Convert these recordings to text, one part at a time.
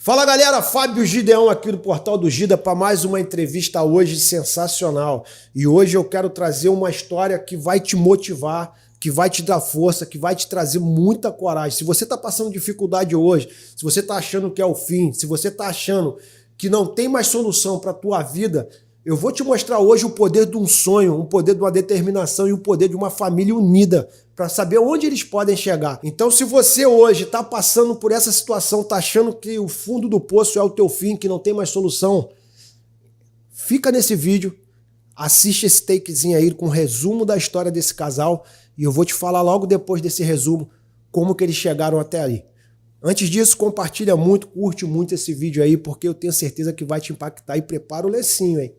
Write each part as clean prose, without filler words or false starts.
Fala galera, Fábio Gideão aqui do Portal do Gida para mais uma entrevista hoje sensacional. E hoje eu quero trazer uma história que vai te motivar, que vai te dar força, que vai te trazer muita coragem. Se você está passando dificuldade hoje, se você está achando que é o fim, se você está achando que não tem mais solução para a tua vida, eu vou te mostrar hoje o poder de um sonho, o poder de uma determinação e o poder de uma família unida para saber onde eles podem chegar. Então, se você hoje está passando por essa situação, está achando que o fundo do poço é o teu fim, que não tem mais solução, fica nesse vídeo, assiste esse takezinho aí com um resumo da história desse casal e eu vou te falar logo depois desse resumo como que eles chegaram até ali. Antes disso, compartilha muito, curte muito esse vídeo aí, porque eu tenho certeza que vai te impactar e prepara o lencinho, hein?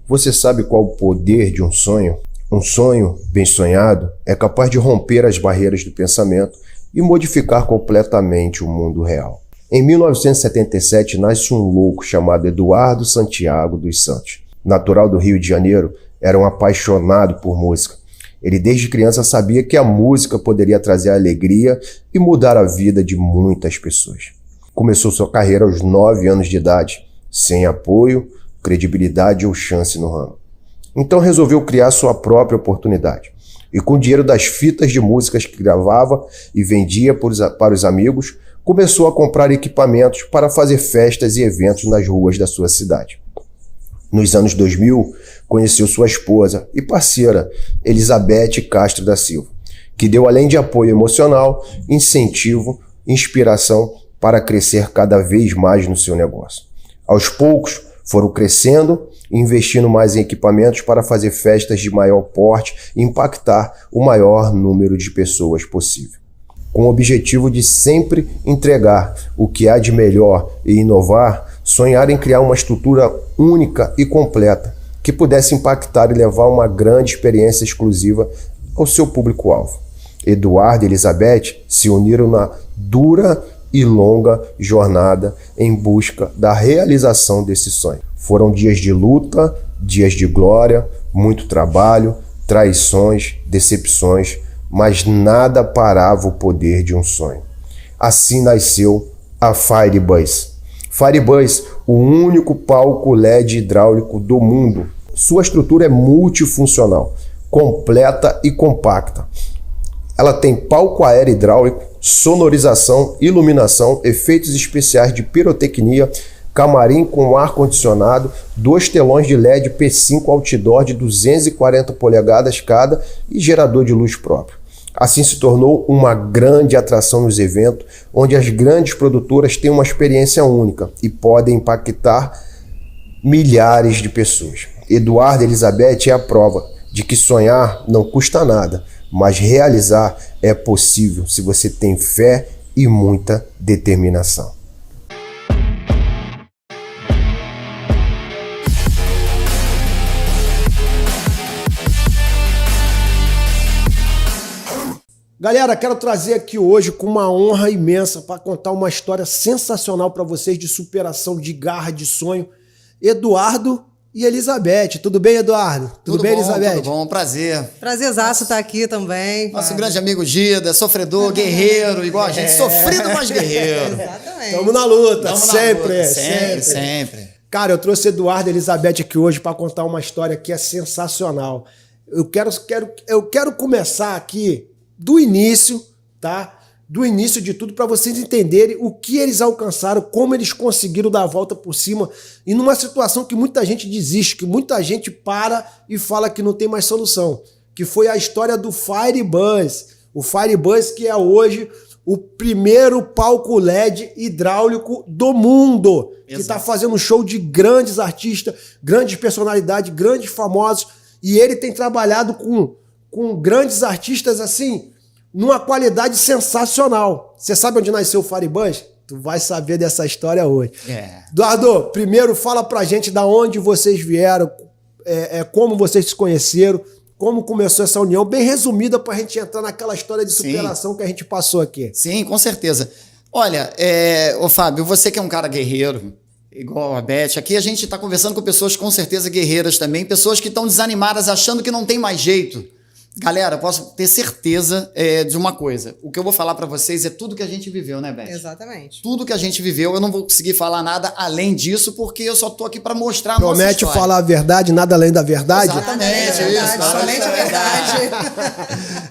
Você sabe qual o poder de um sonho? Um sonho bem sonhado é capaz de romper as barreiras do pensamento e modificar completamente o mundo real. Em 1977 nasce um louco chamado Eduardo Santiago dos Santos. Natural do Rio de Janeiro, era um apaixonado por música. Ele desde criança sabia que a música poderia trazer alegria e mudar a vida de muitas pessoas. Começou sua carreira aos 9 anos de idade, sem apoio, credibilidade ou chance no ramo. Então resolveu criar sua própria oportunidade. E com o dinheiro das fitas de músicas que gravava e vendia para os amigos, começou a comprar equipamentos para fazer festas e eventos nas ruas da sua cidade. Nos anos 2000, conheceu sua esposa e parceira, Elizabeth Castro da Silva, que deu além de apoio emocional, incentivo, inspiração para crescer cada vez mais no seu negócio. Aos poucos, foram crescendo e investindo mais em equipamentos para fazer festas de maior porte e impactar o maior número de pessoas possível. Com o objetivo de sempre entregar o que há de melhor e inovar, sonharam em criar uma estrutura única e completa que pudesse impactar e levar uma grande experiência exclusiva ao seu público-alvo. Eduardo e Elizabeth se uniram na dura e longa jornada em busca da realização desse sonho. Foram dias de luta, dias de glória, muito trabalho, traições, decepções, mas nada parava o poder de um sonho. Assim nasceu a Firebuzz. Firebuzz, o único palco LED hidráulico do mundo. Sua estrutura é multifuncional, completa e compacta. Ela tem palco aéreo hidráulico, sonorização, iluminação, efeitos especiais de pirotecnia, camarim com ar-condicionado, 2 telões de LED P5 outdoor de 240 polegadas cada e gerador de luz próprio. Assim se tornou uma grande atração nos eventos, onde as grandes produtoras têm uma experiência única e podem impactar milhares de pessoas. Eduardo e Elizabeth é a prova de que sonhar não custa nada, mas realizar é possível se você tem fé e muita determinação. Galera, quero trazer aqui hoje com uma honra imensa para contar uma história sensacional para vocês de superação, de garra, de sonho. Eduardo e Elizabeth. Tudo bem, Eduardo? Tudo bem, bom, Elizabeth? Tudo bom, prazer. Prazerzaço estar aqui também. Nosso grande amigo Gida, sofredor, guerreiro, igual a gente, sofrido, mas guerreiro. Exatamente. Estamos na luta, Tamo na sempre, luta, sempre. Cara, eu trouxe Eduardo e Elizabeth aqui hoje para contar uma história que é sensacional. Eu quero começar aqui do início, tá? Do início de tudo, para vocês entenderem o que eles alcançaram, como eles conseguiram dar a volta por cima, e numa situação que muita gente desiste, que muita gente para e fala que não tem mais solução, que foi a história do Firebuzz. O Firebuzz, que é hoje o primeiro palco LED hidráulico do mundo, que está fazendo um show de grandes artistas, grandes personalidades, grandes famosos, e ele tem trabalhado com grandes artistas assim, numa qualidade sensacional. Você sabe onde nasceu o Firebuzz? Tu vai saber dessa história hoje. Eduardo, primeiro fala pra gente da onde vocês vieram, como vocês se conheceram, como começou essa união, bem resumida pra gente entrar naquela história de superação que a gente passou aqui. Sim, com certeza. Olha, ô Fábio, você que é um cara guerreiro, igual a Beth, aqui a gente tá conversando com pessoas com certeza guerreiras também, pessoas que estão desanimadas, achando que não tem mais jeito. Galera, posso ter certeza de uma coisa. O que eu vou falar pra vocês é tudo que a gente viveu, né, Beth? Exatamente. Tudo que a gente viveu, eu não vou conseguir falar nada além disso, porque eu só tô aqui pra mostrar a nossa Promete história. falar a verdade, nada além da verdade? Exatamente, É isso. verdade, somente a verdade.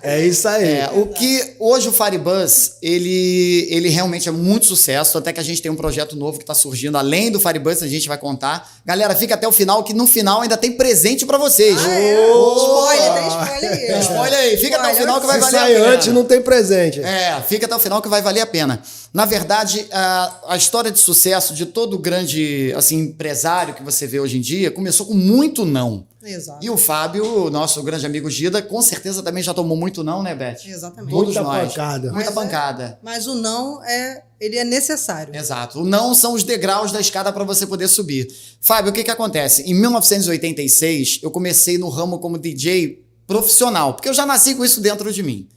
É isso aí. O que hoje o Firebuzz, ele realmente é muito sucesso, até que a gente tem um projeto novo que tá surgindo, além do Firebuzz, a gente vai contar. Galera, fica até o final, que no final ainda tem presente pra vocês. Spoiler, tem spoiler aí. Tem spoiler aí, fica até o final que vai Se valer a sai pena. antes, não tem presente. Fica até o final que vai valer a pena. Na verdade, a história de sucesso de todo grande assim, empresário que você vê hoje em dia começou com muito não. Exato. E o Fábio, nosso grande amigo Gida, com certeza também já tomou muito não, né, Beth? Exatamente. Todos Muita nós. pancada. Muita Mas pancada. Mas o não ele é necessário. Exato. O não são os degraus da escada para você poder subir. Fábio, o que acontece? Em 1986, eu comecei no ramo como DJ profissional, porque eu já nasci com isso dentro de mim.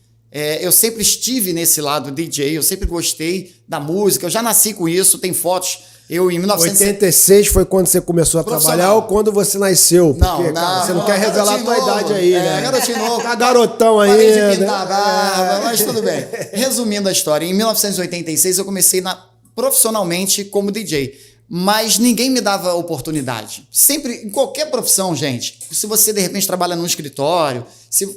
Eu sempre estive nesse lado DJ, eu sempre gostei da música, eu já nasci com isso, tem fotos. Eu em 86 foi quando você começou a trabalhar ou quando você nasceu? Porque, cara, você não quer revelar a tua idade aí, né? Garotinho novo. Tá garotão aí. Parei de pintar a barba, mas tudo bem. Resumindo a história, em 1986 eu comecei profissionalmente como DJ. Mas ninguém me dava oportunidade. Sempre, em qualquer profissão, gente, se você de repente trabalha num escritório,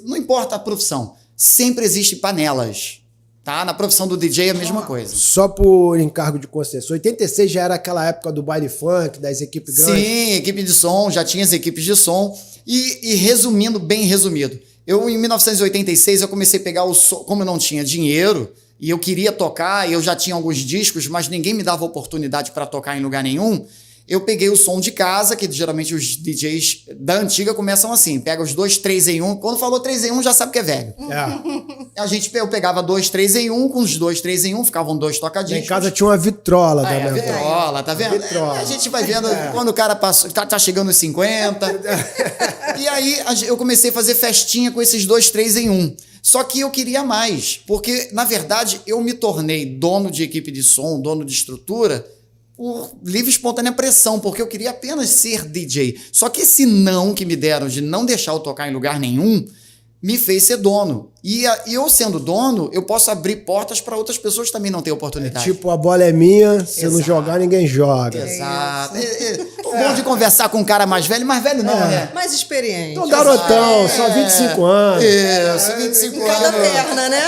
não importa a profissão, sempre existem panelas. Tá? Na profissão do DJ é a mesma coisa. Só por encargo de consciência. 86 já era aquela época do baile funk, das equipes grandes? Sim, equipe de som, já tinha as equipes de som. E resumindo, bem resumido, em 1986 eu comecei a pegar o som, como eu não tinha dinheiro, e eu queria tocar, e eu já tinha alguns discos, mas ninguém me dava oportunidade para tocar em lugar nenhum. Eu peguei o som de casa, que geralmente os DJs da antiga começam assim, pega os 2, 3 em 1. Quando falou 3 em 1, já sabe que é velho. Eu pegava 2, 3 em 1, com os 2, 3 em 1, ficavam 2 tocadinhos. Em casa tinha uma vitrola também. A vitrola, tá vendo? Vitrola. A gente vai vendo quando o cara tá chegando nos 50. E aí eu comecei a fazer festinha com esses 2, 3 em 1. Só que eu queria mais, porque, na verdade, eu me tornei dono de equipe de som, dono de estrutura, por livre e espontânea pressão, porque eu queria apenas ser DJ. Só que esse não que me deram de não deixar eu tocar em lugar nenhum, me fez ser dono. E eu sendo dono, eu posso abrir portas para outras pessoas que também não têm oportunidade. Tipo, a bola é minha, se não jogar, ninguém joga. Exato. O bom de conversar com um cara mais velho não, né? Mais experiente. Tô garotão, só 25 anos. Isso, 25 Cada anos. perna, né?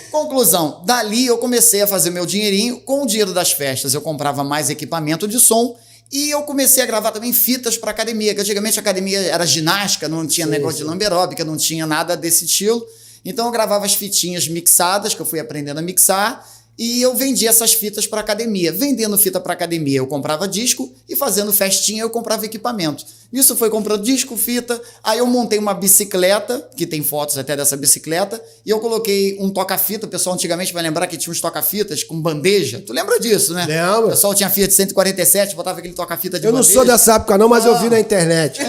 Conclusão, dali eu comecei a fazer meu dinheirinho. Com o dinheiro das festas eu comprava mais equipamento de som e eu comecei a gravar também fitas para academia, que antigamente a academia era ginástica, não tinha negócio de lamberóbica, não tinha nada desse estilo. Então eu gravava as fitinhas mixadas, que eu fui aprendendo a mixar, e eu vendia essas fitas para academia. Vendendo fita para academia, eu comprava disco, e fazendo festinha eu comprava equipamento. Isso foi comprando disco, fita, aí eu montei uma bicicleta, que tem fotos até dessa bicicleta, e eu coloquei um toca-fita. O pessoal antigamente vai lembrar que tinha uns toca-fitas com bandeja. Tu lembra disso, né? Lembro. O pessoal tinha Fiat 147, botava aquele toca-fita de Eu não bandeja. sou dessa época não, mas eu vi na internet.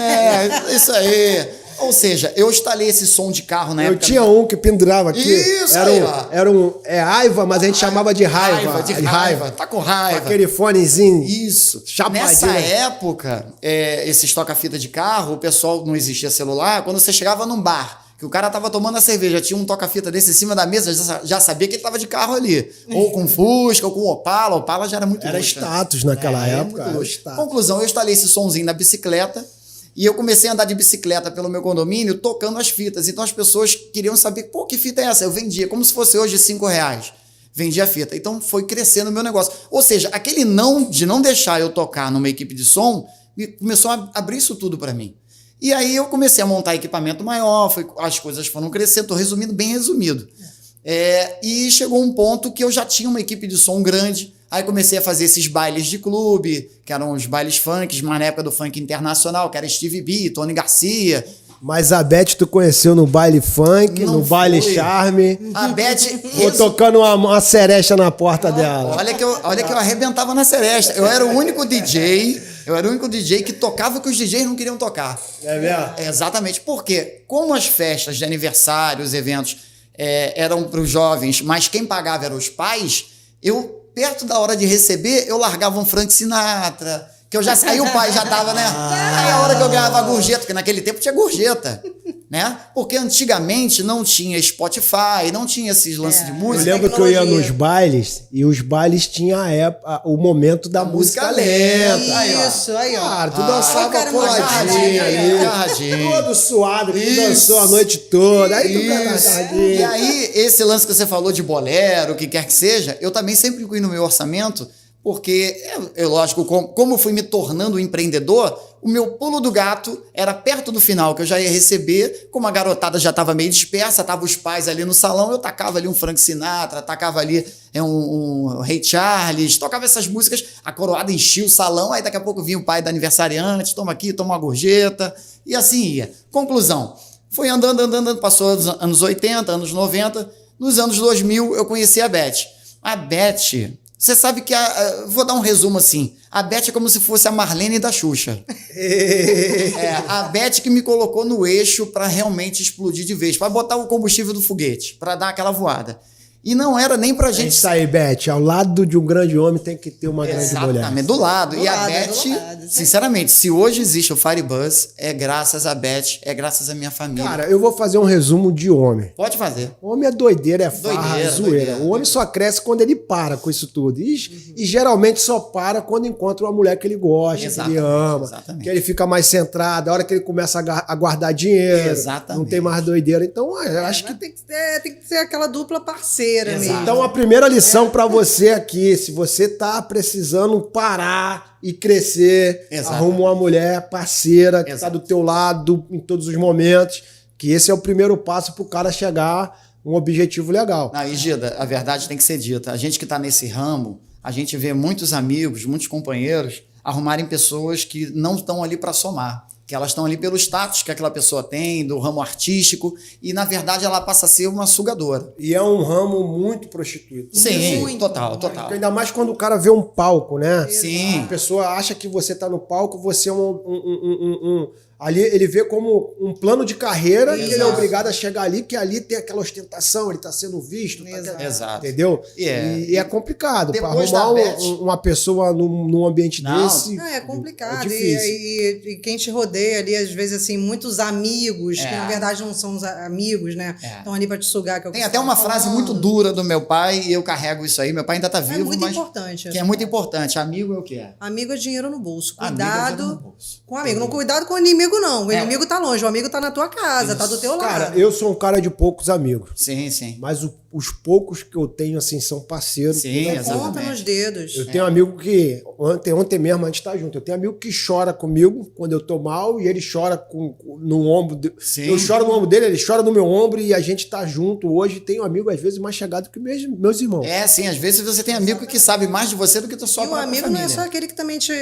Isso aí. Ou seja, eu instalei esse som de carro na Eu época. tinha um que pendurava aqui. Isso era aí, um, ó. era um. É Aiva, mas a gente chamava de raiva. De raiva. Tá com raiva. Aquele fonezinho. Isso. Chapadinho. Nessa época, esses toca-fita de carro, o pessoal não existia celular. Quando você chegava num bar, que o cara tava tomando a cerveja, tinha um toca-fita desse em cima da mesa, já sabia que ele tava de carro ali. Ou com Fusca, ou com Opala. Opala já era muito Era luxo, né? status naquela Era época. muito Era luxo. status. Conclusão, eu instalei esse sonzinho na bicicleta e eu comecei a andar de bicicleta pelo meu condomínio tocando as fitas. Então as pessoas queriam saber, pô, que fita é essa? Eu vendia, como se fosse hoje R$5. Vendia a fita. Então foi crescendo o meu negócio. Ou seja, aquele não de não deixar eu tocar numa equipe de som começou a abrir isso tudo para mim. E aí eu comecei a montar equipamento maior, as coisas foram crescendo, estou resumindo, bem resumido. E chegou um ponto que eu já tinha uma equipe de som grande, aí comecei a fazer esses bailes de clube, que eram os bailes funk, mas na época do funk internacional, que era Stevie B, Tony Garcia. Mas a Beth tu conheceu no baile funk, Não no baile foi. charme. A Beth... Ou tocando uma seresta na porta dela. Olha que eu arrebentava na seresta. Eu era o único DJ que tocava o que os DJs não queriam tocar. É mesmo? Exatamente. Porque como as festas de aniversário, os eventos eram para os jovens, mas quem pagava eram os pais, perto da hora de receber, eu largava um Frank Sinatra, que aí o pai já tava, né? Aí a hora que eu ganhava a gorjeta, porque naquele tempo tinha gorjeta, né? Porque antigamente não tinha Spotify, não tinha esses lances de Eu música. lembro que eu ia tecnologia. nos bailes e os bailes tinham o momento da música lenta. Aí, ó. Isso, aí, ó. Cara, tu dançava cara, coladinho ali. agarradinho. Todo suado, que tu Isso. dançou a noite toda. Aí tu Isso. agarradinho. E aí, esse lance que você falou de bolero, o que quer que seja, eu também sempre incluí no meu orçamento, porque, lógico, como eu fui me tornando um empreendedor, o meu pulo do gato era perto do final, que eu já ia receber, como a garotada já estava meio dispersa, estavam os pais ali no salão, eu tacava ali um Frank Sinatra, tacava ali um Ray Charles, tocava essas músicas, a coroada enchia o salão, aí daqui a pouco vinha o pai da aniversariante, toma aqui, toma uma gorjeta, e assim ia. Conclusão, foi andando, passou os anos 80, anos 90, nos anos 2000 eu conheci a Beth. A Beth... Você sabe que vou dar um resumo assim. A Beth é como se fosse a Marlene da Xuxa. A Beth que me colocou no eixo para realmente explodir de vez, para botar o combustível do foguete, para dar aquela voada. E não era nem pra É gente. isso aí, Beth. Ao lado de um grande homem tem que ter uma grande mulher. Exatamente, do lado. Do E a lado, Beth, do lado. sinceramente, se hoje existe o Firebuzz, é graças a Beth, é graças à minha família. Cara, eu vou fazer um resumo de homem. Pode fazer. Homem é doideira, é farra, Doideira, é zoeira. doideira. O homem só cresce quando ele para com isso tudo. E geralmente só para quando encontra uma mulher que ele gosta, que ele Exatamente, ama, exatamente. que ele fica mais centrado, a hora que ele começa a guardar dinheiro, Exatamente. não tem mais doideira. Então, eu acho que... Mas tem que ser aquela dupla parceira Exato. mesmo. Então, a primeira lição pra você aqui, se você tá precisando parar e crescer, Exato. arruma uma mulher parceira que tá Exato. do teu lado em todos os momentos, que esse é o primeiro passo pro cara chegar a um objetivo legal. Não, e Gida, a verdade tem que ser dita. A gente que está nesse ramo, a gente vê muitos amigos, muitos companheiros arrumarem pessoas que não estão ali para somar, que elas estão ali pelo status que aquela pessoa tem, do ramo artístico, e na verdade ela passa a ser uma sugadora. E é um ramo muito prostituído. Sim, Muito. total, total. Ainda mais quando o cara vê um palco, né? Sim. A pessoa acha que você tá no palco, você é ali ele vê como um plano de carreira, que ele é Exato. obrigado a chegar ali, que ali tem aquela ostentação, ele tá sendo visto, Exato. Exato. entendeu? E E é complicado. Para Depois arrumar da Beth- uma pessoa num ambiente Não. desse. Não, é complicado. É difícil. E quem te rodeia ali, às vezes, assim, muitos amigos, que É. na verdade não são os amigos, né? É. Estão ali pra te sugar. Que é o que tem você até tava uma frase falando. muito dura do meu pai, e eu carrego isso aí. Meu pai ainda tá É vivo, muito mas importante. que é muito importante. Amigo é o que é? Amigo é dinheiro no bolso. Amigo é dinheiro no Cuidado bolso. com o amigo. Não cuidado com o inimigo, não. O É. inimigo tá longe. O amigo tá na tua casa, tá do teu lado. Cara, eu sou um cara de poucos amigos. Sim, sim. Mas os poucos que eu tenho, assim, são parceiros. Sim, Tudo é exatamente. Conta nos dedos. Eu tenho amigo que, ontem mesmo a gente tá junto, eu tenho amigo que chora comigo quando eu tô mal e ele chora no ombro. Sim. Eu choro no ombro dele, ele chora no meu ombro e a gente tá junto hoje. Tenho amigo, às vezes, mais chegado que meus irmãos. É, sim, às vezes você tem amigo que sabe mais de você do que a sua E o própria amigo família. não é só aquele que também te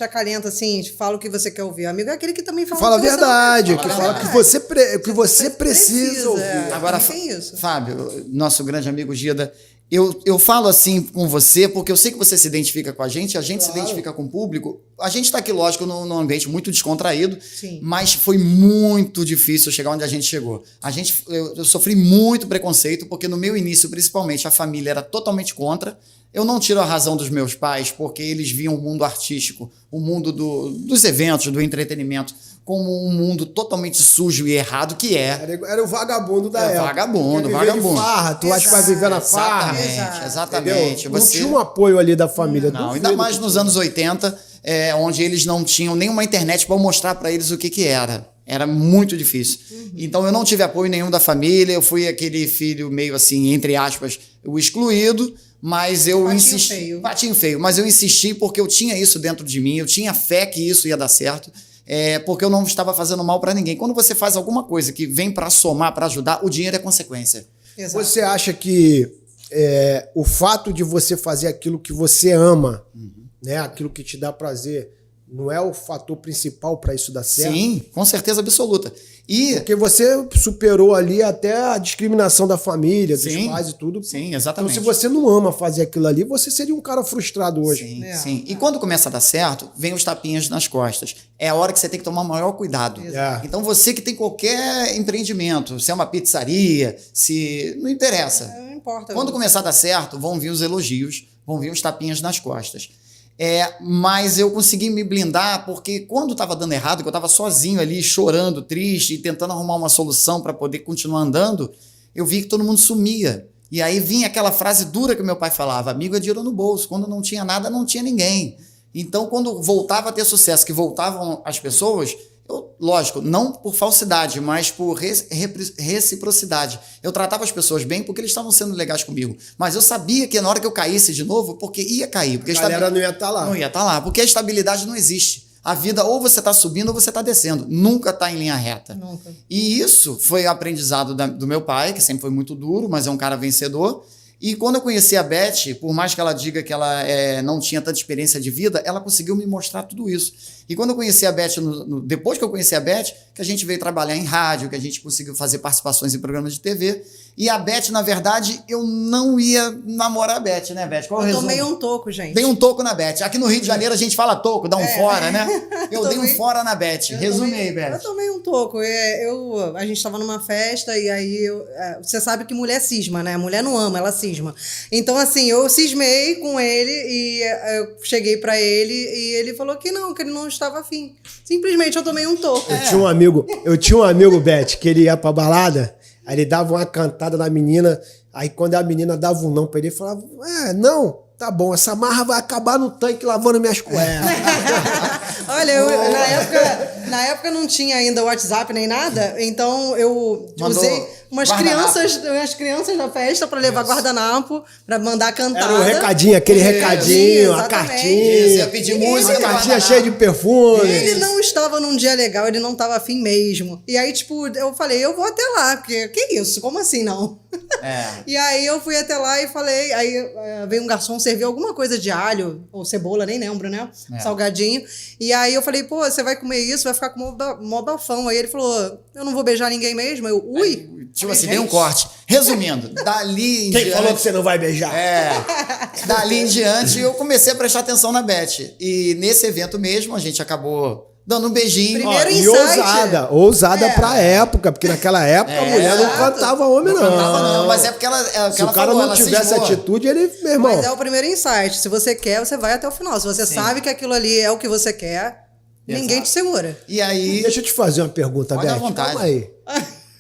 acalenta, assim, te fala o que você quer ouvir. O amigo é aquele que também fala Fala a o que você não verdade, quer. que Fala a fala que verdade. você precisa ouvir. é. Agora, Também tem isso. Fábio, nosso grande amigo Gida, eu falo assim com você porque eu sei que você se identifica com a gente se identifica com o público. A gente está aqui, lógico, num ambiente muito descontraído, Sim. mas foi muito difícil chegar onde a gente chegou. Eu sofri muito preconceito porque no meu início, principalmente, a família era totalmente contra. Eu não tiro a razão dos meus pais porque eles viam o mundo artístico, o mundo dos eventos, do entretenimento, como um mundo totalmente sujo e errado que é. Era o vagabundo da É, época. vagabundo, Quer viver vagabundo. de farra, tu acha que vai viver na farra. Exatamente, Exato. Entendeu? exatamente. Não tinha um apoio ali da família. Não, duvido ainda mais que nos tinha. anos 80, onde eles não tinham nenhuma internet para mostrar para eles o que era. Era muito difícil. Então eu não tive apoio nenhum da família, eu fui aquele filho meio assim, entre aspas, o excluído, mas eu Patinho insisti. feio. Patinho feio, mas eu insisti porque eu tinha isso dentro de mim, eu tinha fé que isso ia dar certo. Porque eu não estava fazendo mal para ninguém. Quando você faz alguma coisa que vem para somar, para ajudar, o dinheiro é consequência. Exato. Você acha que o fato de você fazer aquilo que você ama, né, aquilo que te dá prazer, não é o fator principal para isso dar certo? Sim, com certeza absoluta. E Porque você superou ali até a discriminação da família, dos Sim, pais e tudo. sim, Então, exatamente. se você não ama fazer aquilo ali, você seria um cara frustrado hoje. Sim, É. sim. E quando começa a dar certo, vem os tapinhas nas costas. É a hora que você tem que tomar maior cuidado. Exato. Então você que tem qualquer empreendimento, se é uma pizzaria, se não interessa. Não importa. Quando começar a dar certo, vão vir os elogios, vão vir os tapinhas nas costas. Mas eu consegui me blindar porque quando estava dando errado, que eu estava sozinho ali, chorando, triste, e tentando arrumar uma solução para poder continuar andando, eu vi que todo mundo sumia. E aí vinha aquela frase dura que meu pai falava: amigo é dinheiro no bolso. Quando não tinha nada, não tinha ninguém. Então, quando voltava a ter sucesso, que voltavam as pessoas, lógico, não por falsidade, mas por reciprocidade. Eu tratava as pessoas bem porque eles estavam sendo legais comigo. Mas eu sabia que na hora que eu caísse de novo, porque ia cair. Porque A galera não ia estar lá. Não ia estar lá, porque a estabilidade não existe. A vida ou você está subindo ou você está descendo. Nunca está em linha reta. Nunca. E isso foi aprendizado do meu pai, que sempre foi muito duro, mas é um cara vencedor. E quando eu conheci a Beth, por mais que ela diga que ela não tinha tanta experiência de vida, ela conseguiu me mostrar tudo isso. E quando eu conheci a Beth, depois que eu conheci a Beth, que a gente veio trabalhar em rádio, que a gente conseguiu fazer participações em programas de TV. E a Beth, na verdade, eu não ia namorar a Beth, né, Beth? Qual é o resumo? Tomei um toco, gente. Dei um toco na Beth. Aqui no Rio de Janeiro a gente fala toco, dá um fora, né? Eu dei um fora na Beth. Resume aí, Beth. Eu tomei um toco. A gente estava numa festa e aí você sabe que mulher cisma, né? Mulher não ama, ela cisma. Então, assim, eu cismei com ele e eu cheguei pra ele e ele falou que ele não estava afim. Simplesmente eu tomei um toco. Eu tinha um amigo, Beth, que ele ia pra balada, aí ele dava uma cantada na menina, aí quando a menina dava um não pra ele falava: não, tá bom, essa marra vai acabar no tanque lavando minhas cuecas. Olha, na época não tinha ainda WhatsApp nem nada, então eu usei umas crianças na festa pra levar guardanapo, pra mandar cantada. Era o recadinho, aquele recadinho, a cartinha. Você ia pedir música, a cartinha cheia de perfume. Ele não estava num dia legal, ele não estava afim mesmo. E aí, tipo, eu falei, eu vou até lá, porque que isso? Como assim não? E aí eu fui até lá e falei, aí veio um garçom serviu alguma coisa de alho, ou cebola, nem lembro, né? Salgadinho. E aí eu falei, pô, você vai comer isso, vai ficar com mó bafão. Aí ele falou, eu não vou beijar ninguém mesmo. Eu, ui. Tipo assim, dei um corte. Resumindo, dali em Quem diante... falou que você não vai beijar? Dali em diante, eu comecei a prestar atenção na Beth. E nesse evento mesmo, a gente acabou dando um beijinho. Primeiro E insight. ousada pra época, porque naquela época a mulher não cantava homem, não. Não cantava, não, mas é porque ela Se o cara falou, não ela tivesse cismou. atitude, ele, meu irmão... Mas é o primeiro insight. Se você quer, você vai até o final. Se você sabe que aquilo ali é o que você quer, ninguém te segura. E aí... Deixa eu te fazer uma pergunta, Pode Beth. à vontade. Calma aí.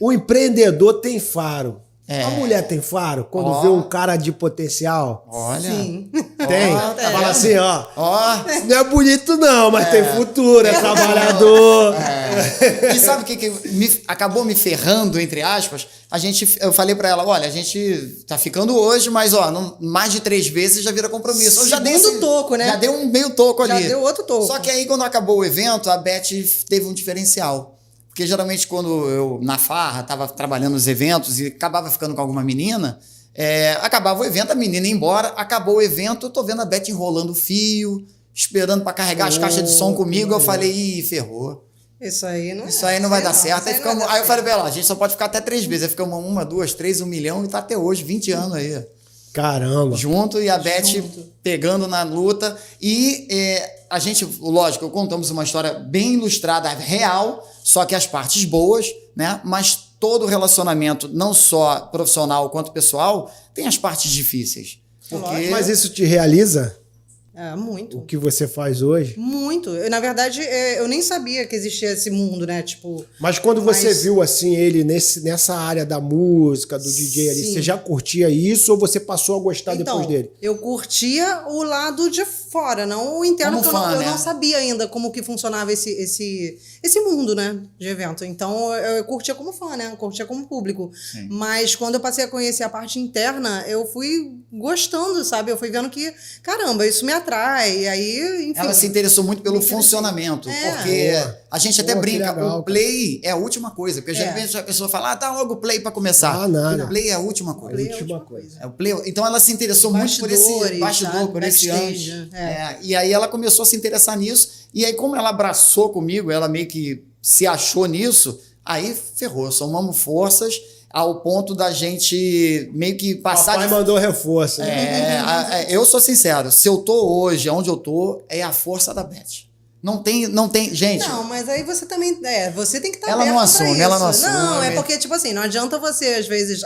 O empreendedor tem faro. A mulher tem faro quando vê um cara de potencial? Olha. Sim. Tem. Tá Fala assim, ó. Ó. Não é bonito não, mas tem futuro, é trabalhador. E sabe o que acabou me ferrando, entre aspas? Eu falei pra ela, olha, a gente tá ficando hoje, mas mais de 3 vezes já vira compromisso. Eu já dei Segundo toco, né? Já deu um meio toco ali. Já deu outro toco. Só que aí, quando acabou o evento, a Beth teve um diferencial. Porque geralmente quando eu, na farra, estava trabalhando nos eventos e acabava ficando com alguma menina, acabava o evento, a menina ia embora, acabou o evento, eu tô vendo a Beth enrolando o fio, esperando para carregar as caixas de som comigo, eu falei, ih, ferrou. Isso aí não vai dar certo. Aí eu falei pra ela, a gente só pode ficar até 3 vezes. Aí ficamos 1, 2, 3, 1 milhão e tá até hoje, 20 anos aí. Caramba. Junto e a Beth pegando na luta. E a gente, lógico, contamos uma história bem ilustrada, real, só que as partes boas, né? Mas todo relacionamento, não só profissional quanto pessoal, tem as partes difíceis. Porque... Mas isso te realiza? Muito. O que você faz hoje? Muito. Na verdade, eu nem sabia que existia esse mundo, né? Tipo. Mas quando você viu assim ele nessa área da música, do DJ ali, você já curtia isso ou você passou a gostar depois dele? Eu curtia o lado de fora, não o interno, como porque fã, eu não sabia ainda como que funcionava esse mundo, né? De evento. Então eu curtia como fã, né? Eu curtia como público. Sim. Mas quando eu passei a conhecer a parte interna, eu fui gostando, sabe? Eu fui vendo que, caramba, isso me atrai. E aí, enfim. Ela se interessou muito pelo funcionamento. Porque a gente até brinca, legal, o play é a última coisa. Porque geralmente a pessoa fala, dá logo o play pra começar. Nada. O play é a última coisa. A última coisa. O play, então ela se interessou muito por esse bastidor, por esse anjo. E aí ela começou a se interessar nisso. E aí, como ela abraçou comigo, ela meio que se achou nisso, aí ferrou. Somamos forças ao ponto da gente meio que passar... Papai mandou reforço. Eu sou sincero, se eu tô hoje onde eu tô, é a força da Beth. Não tem, gente. Não, mas aí você também, você tem que estar Ela aberto não assume, pra isso. ela não assume. Não, é porque, tipo assim, não adianta você, às vezes,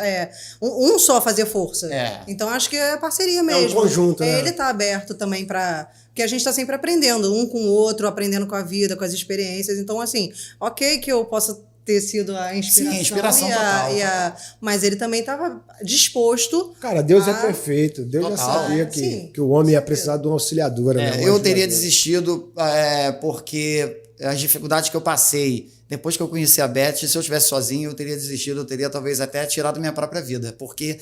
um só fazer força. Então, acho que é parceria mesmo. É um conjunto, né? Ele tá aberto também pra... Porque a gente tá sempre aprendendo, um com o outro, aprendendo com a vida, com as experiências. Então, assim, ok que eu possa ter sido a inspiração. Sim, a inspiração total. Mas ele também estava disposto. Cara, Deus é perfeito. Deus Total. já sabia que o homem ia precisar de uma auxiliadora. Né? Eu teria desistido porque as dificuldades que eu passei, depois que eu conheci a Beth, se eu estivesse sozinho, eu teria desistido, eu teria talvez até tirado minha própria vida. Porque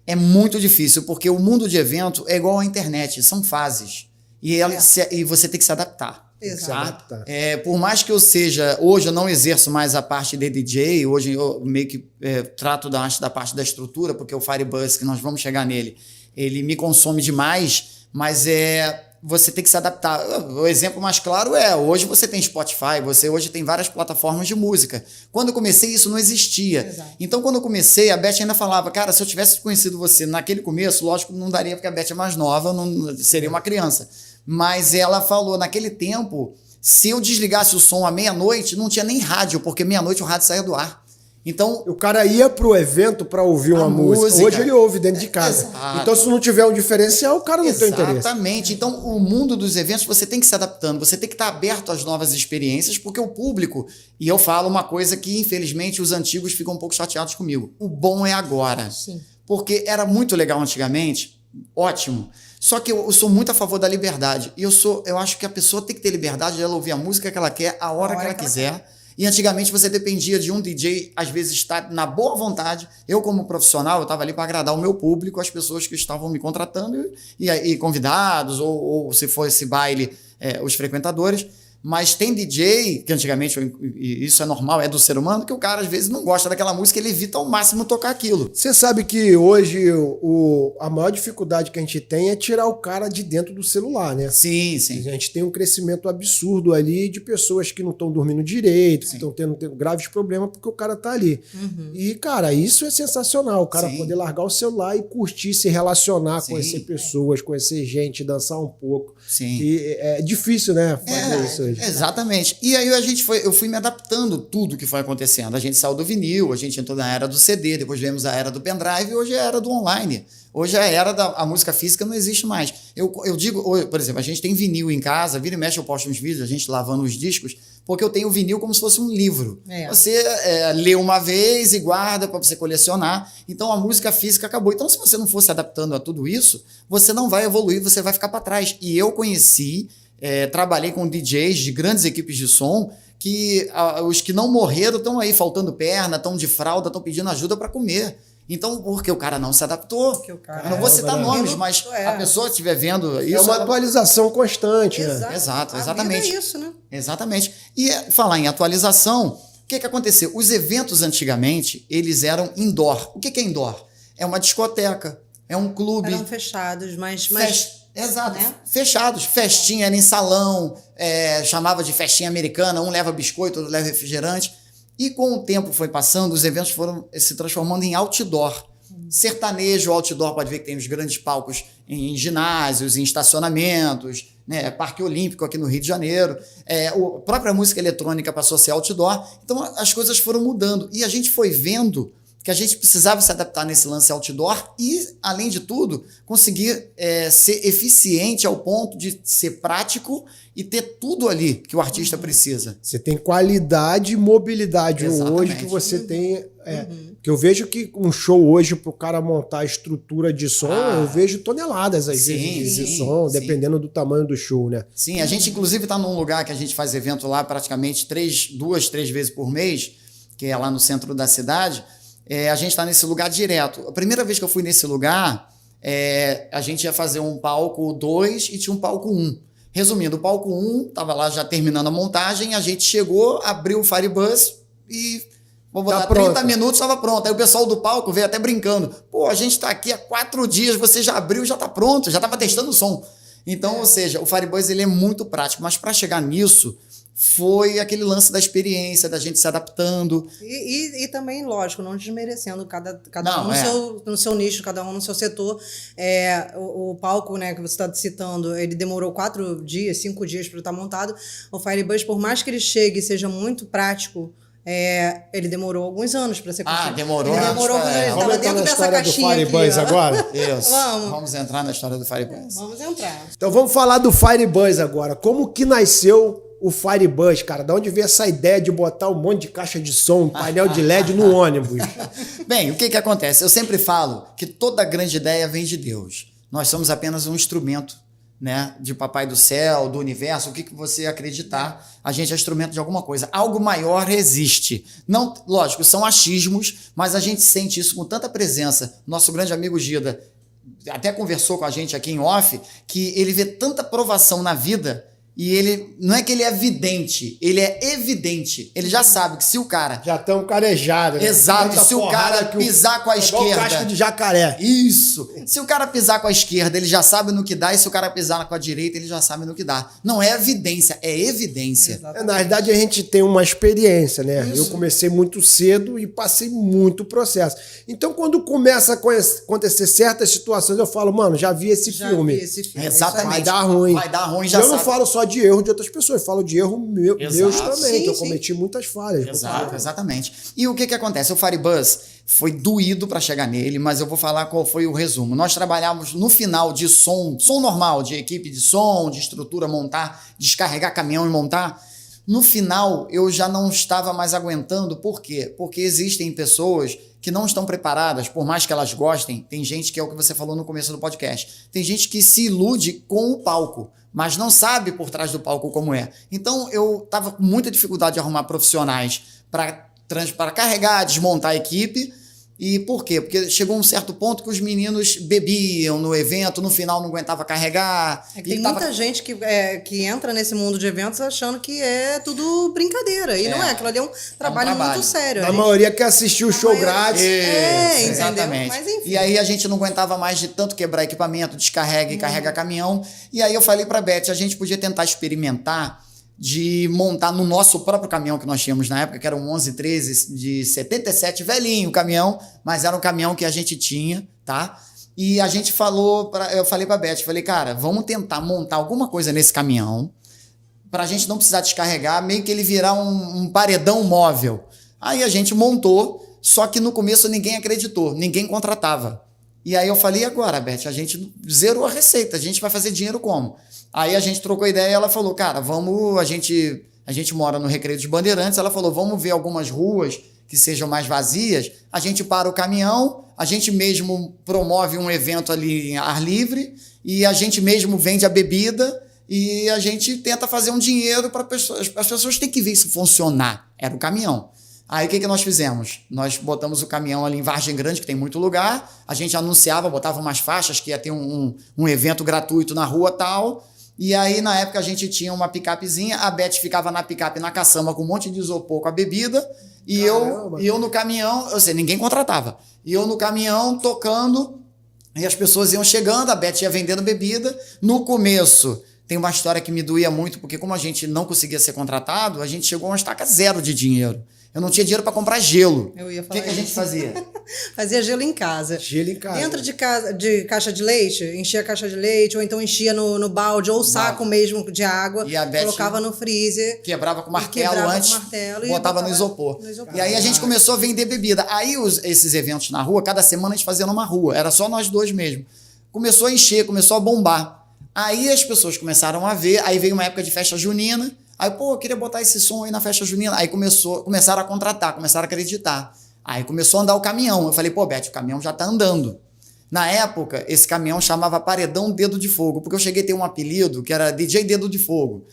é muito difícil, porque o mundo de evento é igual à internet, são fases. E você tem que se adaptar. Exato. Tá? Por mais que hoje eu não exerço mais a parte de DJ, hoje eu meio que trato da parte da estrutura, porque o Firebuzz, que nós vamos chegar nele, ele me consome demais, mas você tem que se adaptar. O exemplo mais claro hoje você tem Spotify, você hoje tem várias plataformas de música. Quando eu comecei, isso não existia. Exato. Então, quando eu comecei, a Beth ainda falava, cara, se eu tivesse conhecido você naquele começo, lógico, não daria, porque a Beth é mais nova, não seria uma criança. Mas ela falou, naquele tempo, se eu desligasse o som à meia-noite, não tinha nem rádio, porque meia-noite o rádio saía do ar. Então, o cara ia pro evento pra ouvir uma música. Hoje ele ouve dentro de casa. Exato. Então, se não tiver um diferencial, o cara não tem interesse. Exatamente. Então, o mundo dos eventos, você tem que se adaptando, você tem que estar aberto às novas experiências, porque o público, e eu falo uma coisa que, infelizmente, os antigos ficam um pouco chateados comigo. O bom é agora. Sim. Porque era muito legal antigamente, ótimo. Só que eu sou muito a favor da liberdade. E eu acho que a pessoa tem que ter liberdade de ela ouvir a música que ela quer, a hora que ela quiser. E antigamente você dependia de um DJ, às vezes, estar na boa vontade. Eu, como profissional, eu estava ali para agradar o meu público, as pessoas que estavam me contratando, e convidados, ou se fosse baile, os frequentadores. Mas tem DJ, que antigamente, e isso é normal, é do ser humano, que o cara às vezes não gosta daquela música, ele evita ao máximo tocar aquilo. Você sabe que hoje a maior dificuldade que a gente tem é tirar o cara de dentro do celular, né? Sim, sim. A gente tem um crescimento absurdo ali de pessoas que não estão dormindo direito, que estão tendo graves problemas porque o cara tá ali. Uhum. E, cara, isso é sensacional, o cara poder largar o celular e curtir, se relacionar, conhecer pessoas, conhecer gente, dançar um pouco. Sim. E é difícil, né, fazer isso hoje. Exatamente. E aí eu fui me adaptando tudo que foi acontecendo. A gente saiu do vinil, a gente entrou na era do CD, depois viemos a era do pendrive e hoje é a era do online. Hoje a era da música física não existe mais. Eu digo, por exemplo, a gente tem vinil em casa, vira e mexe eu posto uns vídeos, a gente lavando os discos, porque eu tenho o vinil como se fosse um livro. Você lê uma vez e guarda para você colecionar. Então a música física acabou. Então se você não for se adaptando a tudo isso, você não vai evoluir, você vai ficar para trás. E eu conheci... trabalhei com DJs de grandes equipes de som que os que não morreram estão aí faltando perna, estão de fralda, estão pedindo ajuda para comer. Então, porque o cara não se adaptou. Eu não vou citar nomes, mas a pessoa estiver vendo isso... É uma atualização constante, né? Exato, exatamente. É isso, né? Exatamente. E falar em atualização, o que aconteceu? Os eventos antigamente, eles eram indoor. O que é indoor? É uma discoteca, é um clube. Eram fechados, mas exato, né? Fechados. Festinha era em salão, chamava de festinha americana, um leva biscoito, outro leva refrigerante. E com o tempo foi passando, os eventos foram se transformando em outdoor. Sertanejo, outdoor, pode ver que tem os grandes palcos em ginásios, em estacionamentos, né? Parque Olímpico aqui no Rio de Janeiro. A própria música eletrônica passou a ser outdoor. Então as coisas foram mudando. E a gente foi vendo que a gente precisava se adaptar nesse lance outdoor e, além de tudo, conseguir ser eficiente ao ponto de ser prático e ter tudo ali que o artista precisa. Você tem qualidade e mobilidade hoje que você tem... Que eu vejo que um show hoje, para o cara montar a estrutura de som, eu vejo toneladas às vezes de som, dependendo do tamanho do show, né? Sim, a gente inclusive está num lugar que a gente faz evento lá praticamente 2, 3 vezes por mês, que é lá no centro da cidade. A gente está nesse lugar direto. A primeira vez que eu fui nesse lugar, a gente ia fazer um palco 2 e tinha um palco 1. Resumindo, o palco 1 estava lá já terminando a montagem, a gente chegou, abriu o Firebuzz e, vou botar 30 minutos, estava pronto. Aí o pessoal do palco veio até brincando. Pô, a gente está aqui há 4 dias, você já abriu, já está pronto, já estava testando o som. Então, ou seja, o Firebuzz ele é muito prático, mas para chegar nisso, foi aquele lance da experiência, da gente se adaptando. E também, lógico, não desmerecendo cada Não, um no seu nicho, cada um no seu setor. O palco, né, que você está citando, ele demorou 4 dias, 5 dias para estar montado. O Firebuzz, por mais que ele chegue e seja muito prático, ele demorou alguns anos para ser construído. Demorou. Ele demorou quando ele estava dentro dessa caixinha do Firebuzz aqui, agora? Isso. Vamos. Vamos entrar na história do Firebuzz. Vamos entrar. Então vamos falar do Firebuzz agora. Como que nasceu o Firebuzz, cara? Da onde veio essa ideia de botar um monte de caixa de som, um painel de LED no ônibus? Bem, o que acontece? Eu sempre falo que toda grande ideia vem de Deus. Nós somos apenas um instrumento, né, de Papai do Céu, do universo, o que você acreditar, a gente é instrumento de alguma coisa. Algo maior existe. Não, lógico, são achismos, mas a gente sente isso com tanta presença. Nosso grande amigo Gida até conversou com a gente aqui em off, que ele vê tanta provação na vida. E ele, não é que ele é vidente, ele é evidente. Ele já sabe que se o cara... Já tão carejado, né? Exato, Tanta se o cara porrada pisar com a esquerda... Igual casca de jacaré. Isso. Se o cara pisar com a esquerda, ele já sabe no que dá. E se o cara pisar com a direita, ele já sabe no que dá. Não é evidência, é evidência. Na verdade, a gente tem uma experiência, né? Isso. Eu comecei muito cedo e passei muito processo. Então, quando começa a acontecer certas situações, eu falo, mano, já vi esse filme. Exatamente. Vai dar ruim. Vai dar ruim, já eu sabe. não falo só de erro de outras pessoas, eu falo de erro meus também, que eu cometi muitas falhas. Exatamente. E o que acontece? O Firebuzz foi doído para chegar nele, mas eu vou falar qual foi o resumo. Nós trabalhávamos no final de som normal, de equipe de som, de estrutura, montar, descarregar caminhão e montar. No final, eu já não estava mais aguentando. Por quê? Porque existem pessoas que não estão preparadas, por mais que elas gostem. Tem gente que é o que você falou no começo do podcast. Tem gente que se ilude com o palco, mas não sabe por trás do palco como é. Então, eu estava com muita dificuldade de arrumar profissionais para carregar, desmontar a equipe. E por quê? Porque chegou um certo ponto que os meninos bebiam no evento, no final não aguentava carregar. Tem muita gente que entra nesse mundo de eventos achando que é tudo brincadeira. E não é, aquilo ali é um trabalho muito sério. A maioria quer assistir o show grátis. Exatamente. Mas, enfim. E aí a gente não aguentava mais de tanto quebrar equipamento, descarrega e carrega caminhão. E aí eu falei pra Beth, a gente podia tentar experimentar de montar no nosso próprio caminhão que nós tínhamos na época, que era um 1113 de 77, velhinho o caminhão, mas era um caminhão que a gente tinha, tá? E a gente eu falei pra Beth, falei, cara, vamos tentar montar alguma coisa nesse caminhão pra gente não precisar descarregar, meio que ele virar um paredão móvel. Aí a gente montou, só que no começo ninguém acreditou, ninguém contratava. E aí eu falei, e agora, Beth, a gente zerou a receita, a gente vai fazer dinheiro como? Aí a gente trocou ideia e ela falou, cara, a gente mora no Recreio dos Bandeirantes, ela falou, vamos ver algumas ruas que sejam mais vazias, a gente para o caminhão, a gente mesmo promove um evento ali em ar livre e a gente mesmo vende a bebida e a gente tenta fazer um dinheiro para as pessoas têm que ver isso funcionar. Era o caminhão. Aí o que nós fizemos? Nós botamos o caminhão ali em Vargem Grande, que tem muito lugar, a gente anunciava, botava umas faixas que ia ter um evento gratuito na rua tal. E aí, na época, a gente tinha uma picapezinha, a Beth ficava na picape, na caçamba, com um monte de isopor com a bebida, e eu no caminhão, ninguém contratava. E eu no caminhão, tocando, e as pessoas iam chegando, a Beth ia vendendo bebida. No começo, tem uma história que me doía muito, porque como a gente não conseguia ser contratado, a gente chegou a uma estaca zero de dinheiro. Eu não tinha dinheiro para comprar gelo. Eu ia falar o que a gente fazia? Fazia gelo em casa. Gelo em casa. Dentro de caixa de leite, enchia a caixa de leite, ou então enchia no balde, ou saco mesmo de água, e a Beth colocava no freezer. Quebrava com martelo antes, botava no isopor. E aí a gente começou a vender bebida. Aí esses eventos na rua, cada semana a gente fazia numa rua. Era só nós dois mesmo. Começou a encher, começou a bombar. Aí as pessoas começaram a ver, aí veio uma época de festa junina. Aí, eu queria botar esse som aí na festa junina. Aí começaram a contratar, começaram a acreditar. Aí começou a andar o caminhão. Eu falei, Beth, o caminhão já tá andando. Na época, esse caminhão chamava Paredão Dedo de Fogo, porque eu cheguei a ter um apelido que era DJ Dedo de Fogo.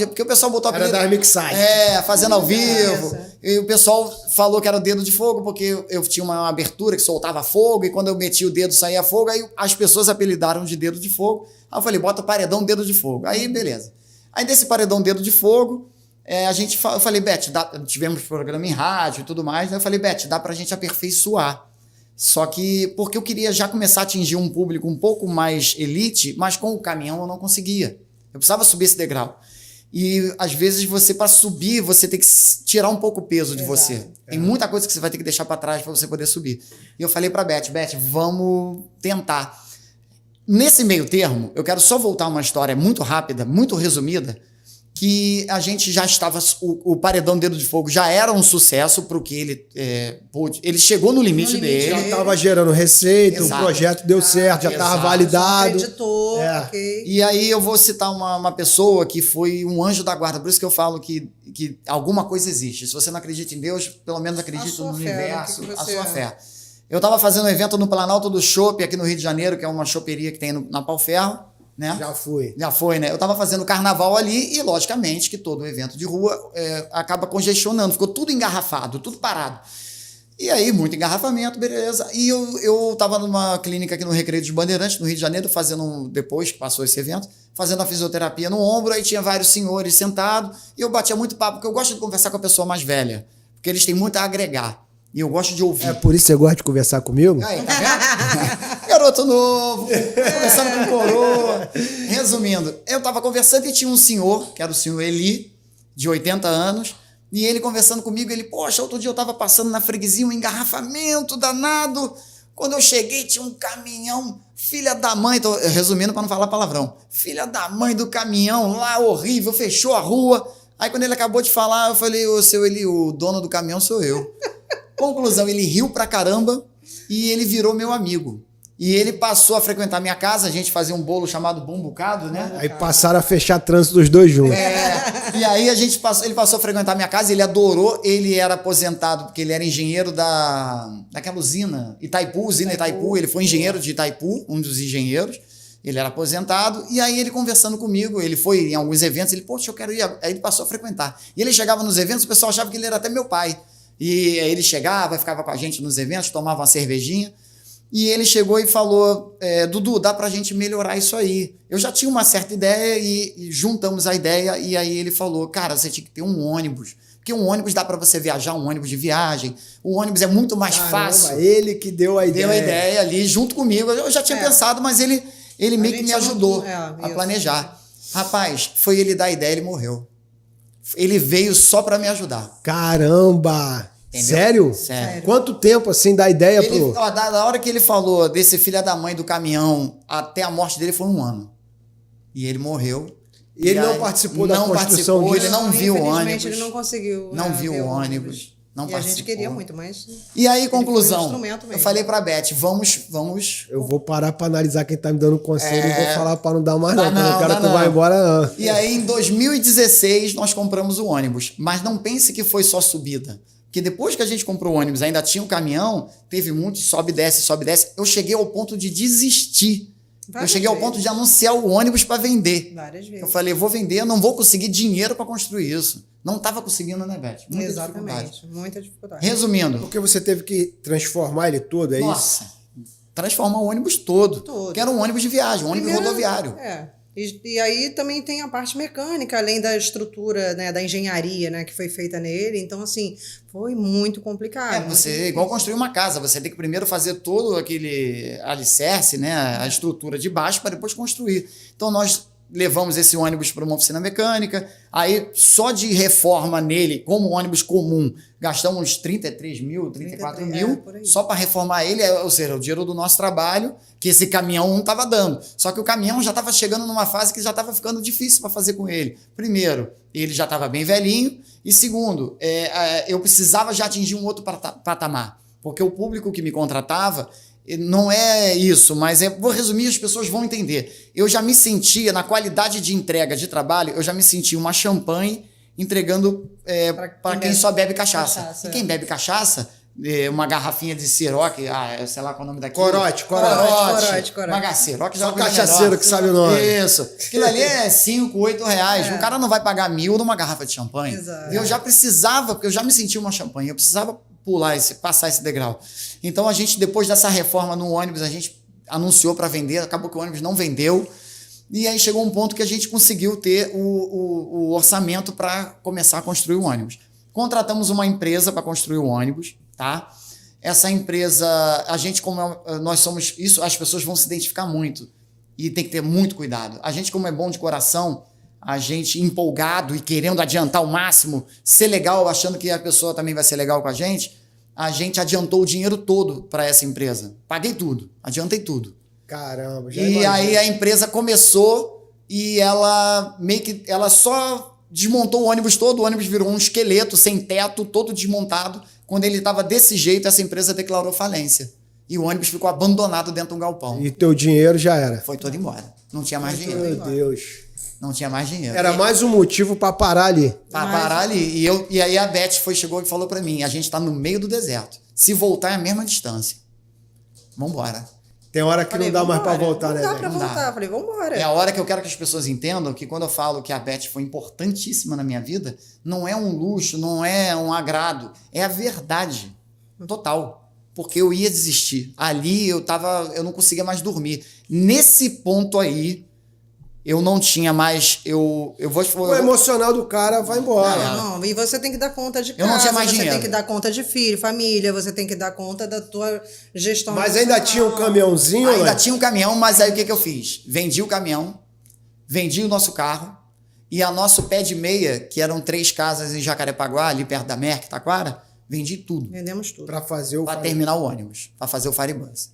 Porque o pessoal botou apelido... Era da mixagem. Fazendo ao vivo. E o pessoal falou que era o Dedo de Fogo, porque eu tinha uma abertura que soltava fogo, e quando eu metia o dedo saía fogo, aí as pessoas apelidaram de Dedo de Fogo. Aí eu falei, bota Paredão Dedo de Fogo. Aí, beleza. Aí desse Paredão Dedo de Fogo, eu falei, Beth, tivemos programa em rádio e tudo mais, né? Eu falei, Beth, dá pra gente aperfeiçoar. Só que, porque eu queria já começar a atingir um público um pouco mais elite, mas com o caminhão eu não conseguia. Eu precisava subir esse degrau. E às vezes você, para subir, você tem que tirar um pouco o peso de você. Tem muita coisa que você vai ter que deixar para trás para você poder subir. E eu falei para Beth, vamos tentar. Nesse meio termo, eu quero só voltar uma história muito rápida, muito resumida, que a gente já estava, o Paredão Dedo de Fogo já era um sucesso para o que ele pôde. Ele chegou no limite dele. Já estava gerando receita, Exato. o projeto deu certo, já estava Exato. validado. Acreditou, ok. E aí eu vou citar uma pessoa que foi um anjo da guarda, por isso que eu falo que alguma coisa existe. Se você não acredita em Deus, pelo menos acredita no universo, a sua fé. Eu estava fazendo um evento no Planalto do Chopp, aqui no Rio de Janeiro, que é uma choperia que tem na Pau Ferro, né? Já foi, né? Eu estava fazendo carnaval ali e, logicamente, que todo evento de rua acaba congestionando, ficou tudo engarrafado, tudo parado. E aí, muito engarrafamento, beleza. E eu estava numa clínica aqui no Recreio dos Bandeirantes, no Rio de Janeiro, depois que passou esse evento, fazendo a fisioterapia no ombro, aí tinha vários senhores sentados, e eu batia muito papo, porque eu gosto de conversar com a pessoa mais velha, porque eles têm muito a agregar. E eu gosto de ouvir. É por isso que você gosta de conversar comigo? Aí, tá vendo? Garoto novo, conversando com coroa. Resumindo, eu tava conversando e tinha um senhor, que era o senhor Eli, de 80 anos, e ele conversando comigo, ele, poxa, outro dia eu tava passando na freguesia, um engarrafamento danado. Quando eu cheguei, tinha um caminhão, filha da mãe, tô resumindo para não falar palavrão, filha da mãe do caminhão lá, horrível, fechou a rua. Aí quando ele acabou de falar, eu falei, ô seu Eli, o dono do caminhão sou eu. Conclusão, ele riu pra caramba e ele virou meu amigo. E ele passou a frequentar minha casa, a gente fazia um bolo chamado Bumbucado, né? Aí passaram a fechar trânsito dos dois juntos. E aí ele passou a frequentar minha casa, ele adorou, ele era aposentado, porque ele era engenheiro daquela usina Itaipu, ele foi engenheiro de Itaipu, um dos engenheiros, ele era aposentado, e aí ele conversando comigo, ele foi em alguns eventos, ele, poxa, eu quero ir, aí ele passou a frequentar. E ele chegava nos eventos, o pessoal achava que ele era até meu pai. E aí ele chegava, ficava com a gente nos eventos, tomava uma cervejinha, e ele chegou e falou, Dudu, dá pra gente melhorar isso aí. Eu já tinha uma certa ideia e juntamos a ideia, e aí ele falou, cara, você tinha que ter um ônibus, porque um ônibus dá pra você viajar, um ônibus de viagem, o ônibus é muito mais fácil. Ele que deu a ideia. Deu a ideia ali, junto comigo, eu já tinha pensado, mas ele meio que me ajudou a planejar. Rapaz, foi ele dar a ideia, ele morreu. Ele veio só pra me ajudar. Caramba! Entendeu? Sério? Quanto tempo, assim, da ideia da hora que ele falou desse filho da mãe do caminhão até a morte dele foi 1 ano. E ele morreu. E ele não participou da construção disso? Ele não viu o ônibus. Ele não conseguiu. Não viu o ônibus. Não e participou. a gente queria muito, mas... E aí, conclusão, eu falei pra Beth, vamos... Eu vou parar pra analisar quem tá me dando conselho e vou falar pra não dar mais não, porque eu não quero que não. vá embora não. E aí, em 2016, nós compramos o ônibus. Mas não pense que foi só subida. Porque depois que a gente comprou o ônibus, ainda tinha um caminhão, teve muito sobe e desce, sobe e desce. Eu cheguei ao ponto de desistir. Eu cheguei ao ponto de anunciar o ônibus para vender. Várias vezes. Eu falei, vou vender, eu não vou conseguir dinheiro para construir isso. Não estava conseguindo, né, Beth? Exatamente, muita dificuldade. Resumindo. Porque você teve que transformar ele todo, é Nossa, isso? transformar o ônibus todo. Que era um ônibus de viagem, um ônibus rodoviário. E aí também tem a parte mecânica, além da estrutura, né, da engenharia, né, que foi feita nele. Então, assim, foi muito complicado. Você igual construir uma casa, você tem que primeiro fazer todo aquele alicerce, né, a estrutura de baixo para depois construir. Então, nós levamos esse ônibus para uma oficina mecânica, aí só de reforma nele, como ônibus comum, gastamos 33 mil, 34 mil, só para reformar ele, ou seja, o dinheiro do nosso trabalho, que esse caminhão não estava dando. Só que o caminhão já estava chegando numa fase que já estava ficando difícil para fazer com ele. Primeiro, ele já estava bem velhinho, e segundo, eu precisava já atingir um outro patamar, porque o público que me contratava não é isso, mas vou resumir, as pessoas vão entender. Eu já me sentia, na qualidade de entrega de trabalho, eu já me sentia uma champanhe entregando para quem só bebe cachaça. E quem bebe cachaça, uma garrafinha de Ciroc, sei lá qual é o nome daquilo. Corote. Uma Ciroc já só cachaceiro que sabe o nome. Isso. Aquilo ali é 5, 8 reais. O cara não vai pagar 1.000 numa garrafa de champanhe. Exato. Eu já precisava, porque eu já me sentia uma champanhe, eu precisava passar esse degrau. Então a gente, depois dessa reforma no ônibus, a gente anunciou para vender, acabou que o ônibus não vendeu, e aí chegou um ponto que a gente conseguiu ter o orçamento para começar a construir o ônibus. Contratamos uma empresa para construir o ônibus, tá? Essa empresa, a gente, como nós somos, isso as pessoas vão se identificar muito, e tem que ter muito cuidado. A gente, como é bom de coração, a gente empolgado e querendo adiantar o máximo, ser legal, achando que a pessoa também vai ser legal com a gente adiantou o dinheiro todo para essa empresa. Paguei tudo, adiantei tudo. Caramba, já E imagino. aí a empresa começou e ela só desmontou o ônibus todo, o ônibus virou um esqueleto, sem teto, todo desmontado. Quando ele estava desse jeito, essa empresa declarou falência. E o ônibus ficou abandonado dentro de um galpão. E teu dinheiro já era. Foi todo embora. Não tinha mais dinheiro. Meu Deus. Não tinha mais dinheiro. Era mais um motivo para parar ali. Pra parar ali. E aí a Beth chegou e falou pra mim, a gente tá no meio do deserto. Se voltar é a mesma distância. Vambora. Tem hora que não dá mais para voltar, né? Não dá pra velho? voltar. Falei, vambora. É a hora que eu quero que as pessoas entendam que quando eu falo que a Beth foi importantíssima na minha vida, não é um luxo, não é um agrado, é a verdade total. Porque eu ia desistir. Ali eu não conseguia mais dormir. Nesse ponto aí, eu não tinha mais. O emocional do cara vai embora. Não, e você tem que dar conta de casa, Eu não tinha mais você dinheiro. tem que dar conta de filho, família, você tem que dar conta da tua gestão. Mas ainda tinha um caminhãozinho, Ainda né? tinha um caminhão, mas aí o que eu fiz? Vendi o caminhão, vendi o nosso carro e a nosso pé de meia, que eram 3 casas em Jacarepaguá, ali perto da Merck, Taquara, vendi tudo Vendemos tudo. Para fazer o... para terminar o ônibus, para fazer o Firebus.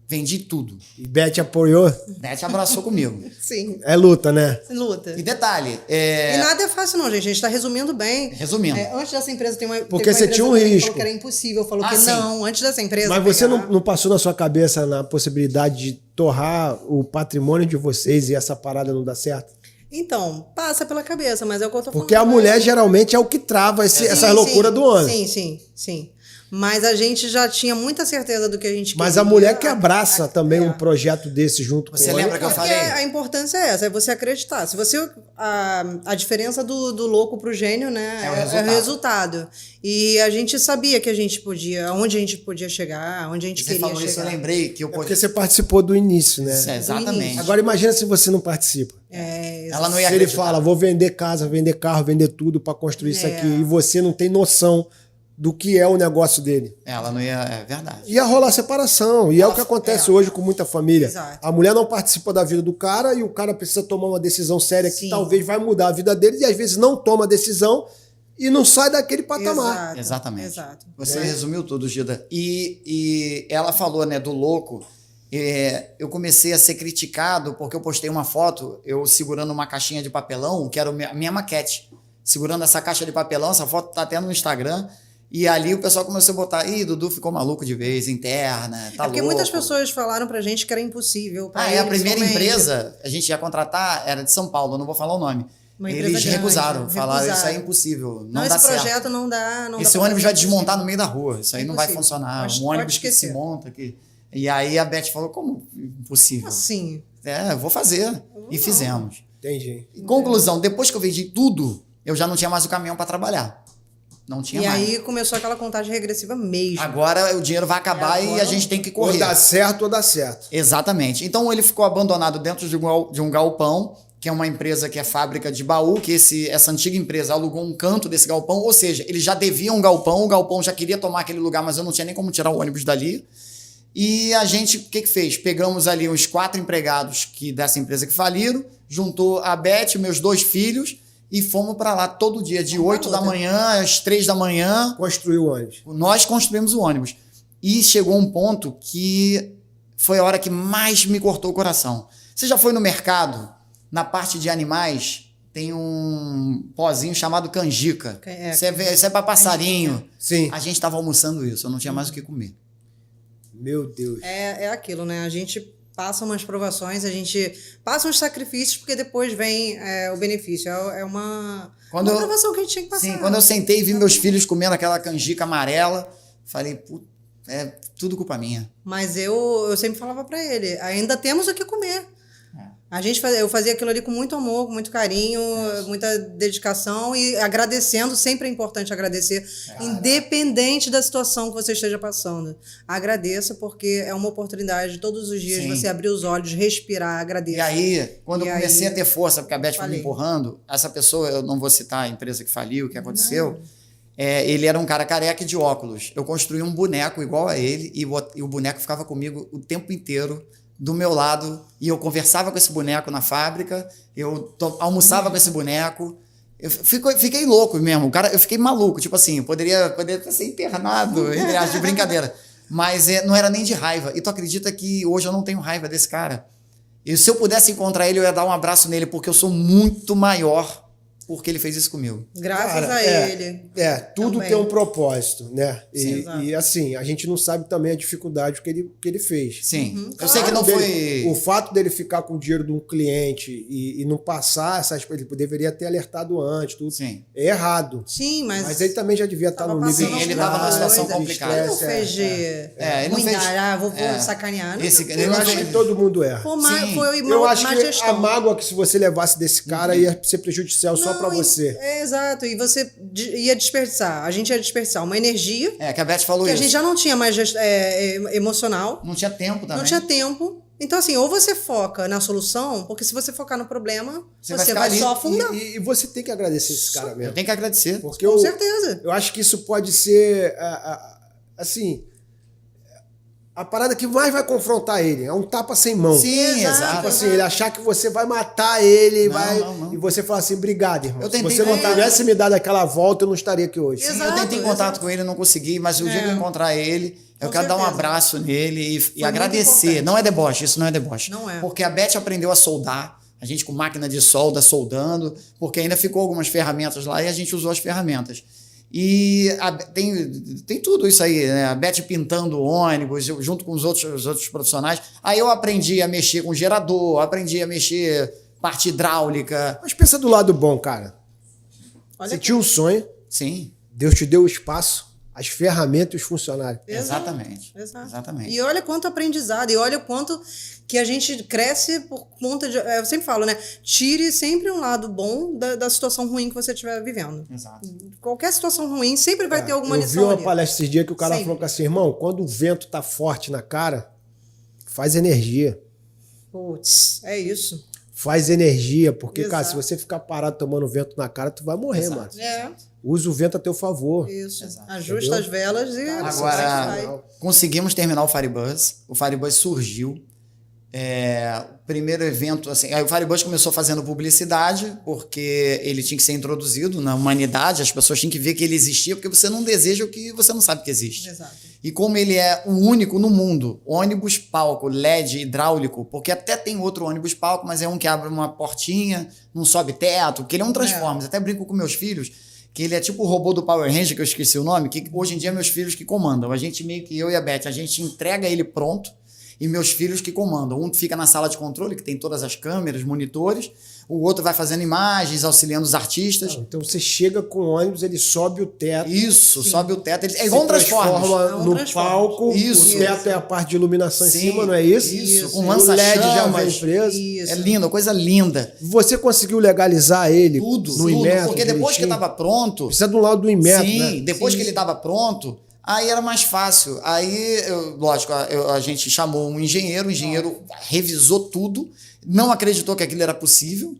Vendi tudo. E Beth apoiou. Beth abraçou comigo. Sim. É luta, né? Luta. E detalhe, E nada é fácil não, gente. A gente tá resumindo bem. Resumindo. Antes dessa empresa tem uma Porque teve uma você empresa tinha um também que risco. falou que era impossível. Falou que Sim. não, antes dessa empresa Mas você pegar- não passou na sua cabeça na possibilidade de torrar o patrimônio de vocês e essa parada não dar certo? Então, passa pela cabeça, mas é o que eu tô falando. Porque a mulher geralmente é o que trava essa loucura do homem. Sim. Mas a gente já tinha muita certeza do que a gente Mas queria. a mulher que abraça também um projeto desse junto Você com o lembra homem. que eu Porque falei? a importância é essa, é você acreditar. Se você. A diferença do louco pro gênio, né? É o É o resultado. E a gente sabia que a gente podia, aonde a gente podia chegar, onde a gente Você queria falou chegar. isso, eu lembrei que eu É porque você participou do início, né? Exatamente. Agora imagina se você não participa. Ela não ia Se ele acreditar. fala, vou vender casa, vender carro, vender tudo para construir isso aqui, e você não tem noção do que é o negócio dele. Ela não ia. É verdade. Ia rolar separação, e é o que acontece hoje com muita família. Exato. A mulher não participa da vida do cara e o cara precisa tomar uma decisão séria que Sim. talvez vai mudar a vida dele e às vezes não toma a decisão e não sai daquele patamar. Exatamente. Exato. Você resumiu tudo, Gida. E ela falou, né, do louco. Eu comecei a ser criticado porque eu postei uma foto, eu segurando uma caixinha de papelão, que era a minha maquete. Segurando essa caixa de papelão, essa foto tá até no Instagram. E ali o pessoal começou a botar, Dudu ficou maluco de vez, interna, tá Porque louco. muitas pessoas falaram pra gente que era impossível. Pra A eles, primeira somente. empresa, a gente ia contratar, era de São Paulo, não vou falar o nome. Uma empresa Eles grande, recusaram, falaram, isso aí é recusaram. impossível, não Não, dá esse certo. projeto não dá. Não Esse dá pra ônibus vai fazer. desmontar no meio da rua, isso aí não vai Impossível. funcionar. Pode- Um ônibus pode que se esquecer. monta aqui. E aí a Beth falou, como impossível? Assim. Eu vou fazer. E fizemos. Entendi. E conclusão, depois que eu vendi tudo, eu já não tinha mais o caminhão para trabalhar. Não tinha E mais. aí começou aquela contagem regressiva mesmo. Agora o dinheiro vai acabar e a gente tem que Ou correr. dá certo ou dá certo. Exatamente. Então ele ficou abandonado dentro de um galpão, que é uma empresa que é fábrica de baú, que essa antiga empresa alugou um canto desse galpão, ou seja, eles já deviam um galpão, o galpão já queria tomar aquele lugar, mas eu não tinha nem como tirar o ônibus dali. E a gente, o que fez? Pegamos ali uns 4 empregados dessa empresa que faliram, juntou a Beth, meus 2 filhos, e fomos para lá todo dia, de 8 da manhã às 3 da manhã. Construiu o ônibus. Nós construímos o ônibus. E chegou um ponto que foi a hora que mais me cortou o coração. Você já foi no mercado? Na parte de animais, tem um pozinho chamado canjica. Isso é para passarinho. Sim. A gente estava almoçando isso, eu não tinha mais o que comer. Meu Deus. É aquilo, né? A gente passa umas provações, a gente passa uns sacrifícios, porque depois vem o benefício. É uma provação que a gente tinha que passar. Sim, quando eu sentei e vi meus filhos comendo aquela canjica amarela, falei, puta, é tudo culpa minha. Mas eu sempre falava pra ele, ainda temos o que comer. Eu fazia aquilo ali com muito amor, com muito carinho, muita dedicação e agradecendo, sempre é importante agradecer, independente da situação que você esteja passando. Agradeça, porque é uma oportunidade todos os dias você abrir os olhos, respirar, agradecer. E aí, quando eu comecei a ter força, porque a Beth foi me empurrando, essa pessoa, eu não vou citar a empresa que faliu, o que aconteceu, ele era um cara careca e de óculos. Eu construí um boneco igual a ele e o boneco ficava comigo o tempo inteiro do meu lado e eu conversava com esse boneco na fábrica, almoçava com esse boneco. Eu fiquei louco mesmo, cara, eu fiquei maluco, tipo assim, eu poderia ser internado, entre aspas, de brincadeira. Mas não era nem de raiva. E tu acredita que hoje eu não tenho raiva desse cara? E se eu pudesse encontrar ele, eu ia dar um abraço nele, porque eu sou muito maior porque ele fez isso comigo. Graças a ele. Tudo também. tem um propósito, né? Sim, e assim, a gente não sabe também a dificuldade que ele fez. Sim. Eu sei que não foi... O fato dele ficar com o dinheiro de um cliente e não passar essas... Ele deveria ter alertado antes, tudo. Sim. É errado. Sim, mas ele também já devia estar no nível... Sim, ele estava numa situação complicada. Ele não fez de ele não fez... vou sacanear. Não. Ele Eu não acho fez... que todo mundo erra. Foi Eu acho que gestão. a mágoa que se você levasse desse cara ia ser prejudicial só pra você. Exato, e você ia desperdiçar, a gente ia desperdiçar uma energia que a Beth falou que isso. a gente já não tinha mais emocional. Não tinha tempo também. Não tinha tempo. Então, assim, ou você foca na solução, porque se você focar no problema, você vai ali só afundar. E você tem que agradecer esse cara mesmo. Eu tenho que agradecer. Porque Com certeza. Eu acho que isso pode ser, assim, a parada que mais vai confrontar ele. É um tapa sem mão. Sim, exato. Tipo assim, ele achar que você vai matar ele Não. e você falar assim, obrigado, irmão. Eu Se tentei você não contar- tivesse me dado aquela volta, eu não estaria aqui hoje. Sim, eu tentei contato com ele, não consegui, mas o dia que eu encontrar ele, eu quero dar um certeza. abraço nele e muito agradecer. importante. Não é deboche, isso não é deboche. Não é. Porque a Beth aprendeu a soldar, a gente com máquina de solda, soldando, porque ainda ficou algumas ferramentas lá e a gente usou as ferramentas. E tem tudo isso aí, né? A Beth pintando ônibus, junto com os outros profissionais. Aí eu aprendi a mexer com gerador, aprendi a mexer parte hidráulica. Mas pensa do lado bom, cara. Olha Você aqui. tinha um sonho, Sim, Deus te deu o espaço, as ferramentas e os funcionários. exatamente. Exato. Exatamente. E olha quanto aprendizado, e olha quanto que a gente cresce por conta de... Eu sempre falo, né? Tire sempre um lado bom da situação ruim que você estiver vivendo. Exato. Qualquer situação ruim sempre vai ter alguma Eu vi lição uma ali. palestra esses dias que o cara Sempre. falou assim, irmão, quando o vento tá forte na cara, faz energia. Putz, é isso. Faz energia, porque, Exato. cara, se você ficar parado tomando vento na cara, tu vai morrer, Exato. mano. É, Usa o vento a teu favor. isso. Exato. Ajusta Entendeu? as velas e... Agora, vai. conseguimos terminar o Firebuzz. O Firebuzz surgiu. O primeiro evento, assim, aí o Firebuzz começou fazendo publicidade, porque ele tinha que ser introduzido na humanidade, as pessoas tinham que ver que ele existia, porque você não deseja o que você não sabe que existe. Exato. E como ele é o único no mundo, ônibus palco, LED hidráulico, porque até tem outro ônibus palco, mas é um que abre uma portinha, não sobe teto, porque ele é um Transformers. Até brinco com meus filhos, que ele é tipo o robô do Power Ranger, que eu esqueci o nome, que hoje em dia é meus filhos que comandam. A gente meio que, eu e a Beth, a gente entrega ele pronto, e meus filhos que comandam. Um fica na sala de controle, que tem todas as câmeras, monitores, o outro vai fazendo imagens, auxiliando os artistas. Então você chega com o ônibus, ele sobe o teto. Isso, sobe o teto. É se igual um Transformers. transforma É um no Transformers. palco, Isso. o teto é a parte de iluminação Sim, em cima, não é isso? isso, com O LED já vem lança-chamas. preso. Isso. É lindo, coisa linda. Você conseguiu legalizar ele Tudo, no Inmetro? porque depois que direitinho? estava pronto, Precisa do lado do Inmetro, sim, né? depois que ele estava pronto, aí era mais fácil. Aí, lógico, a gente chamou um engenheiro, o engenheiro revisou tudo, não acreditou que aquilo era possível,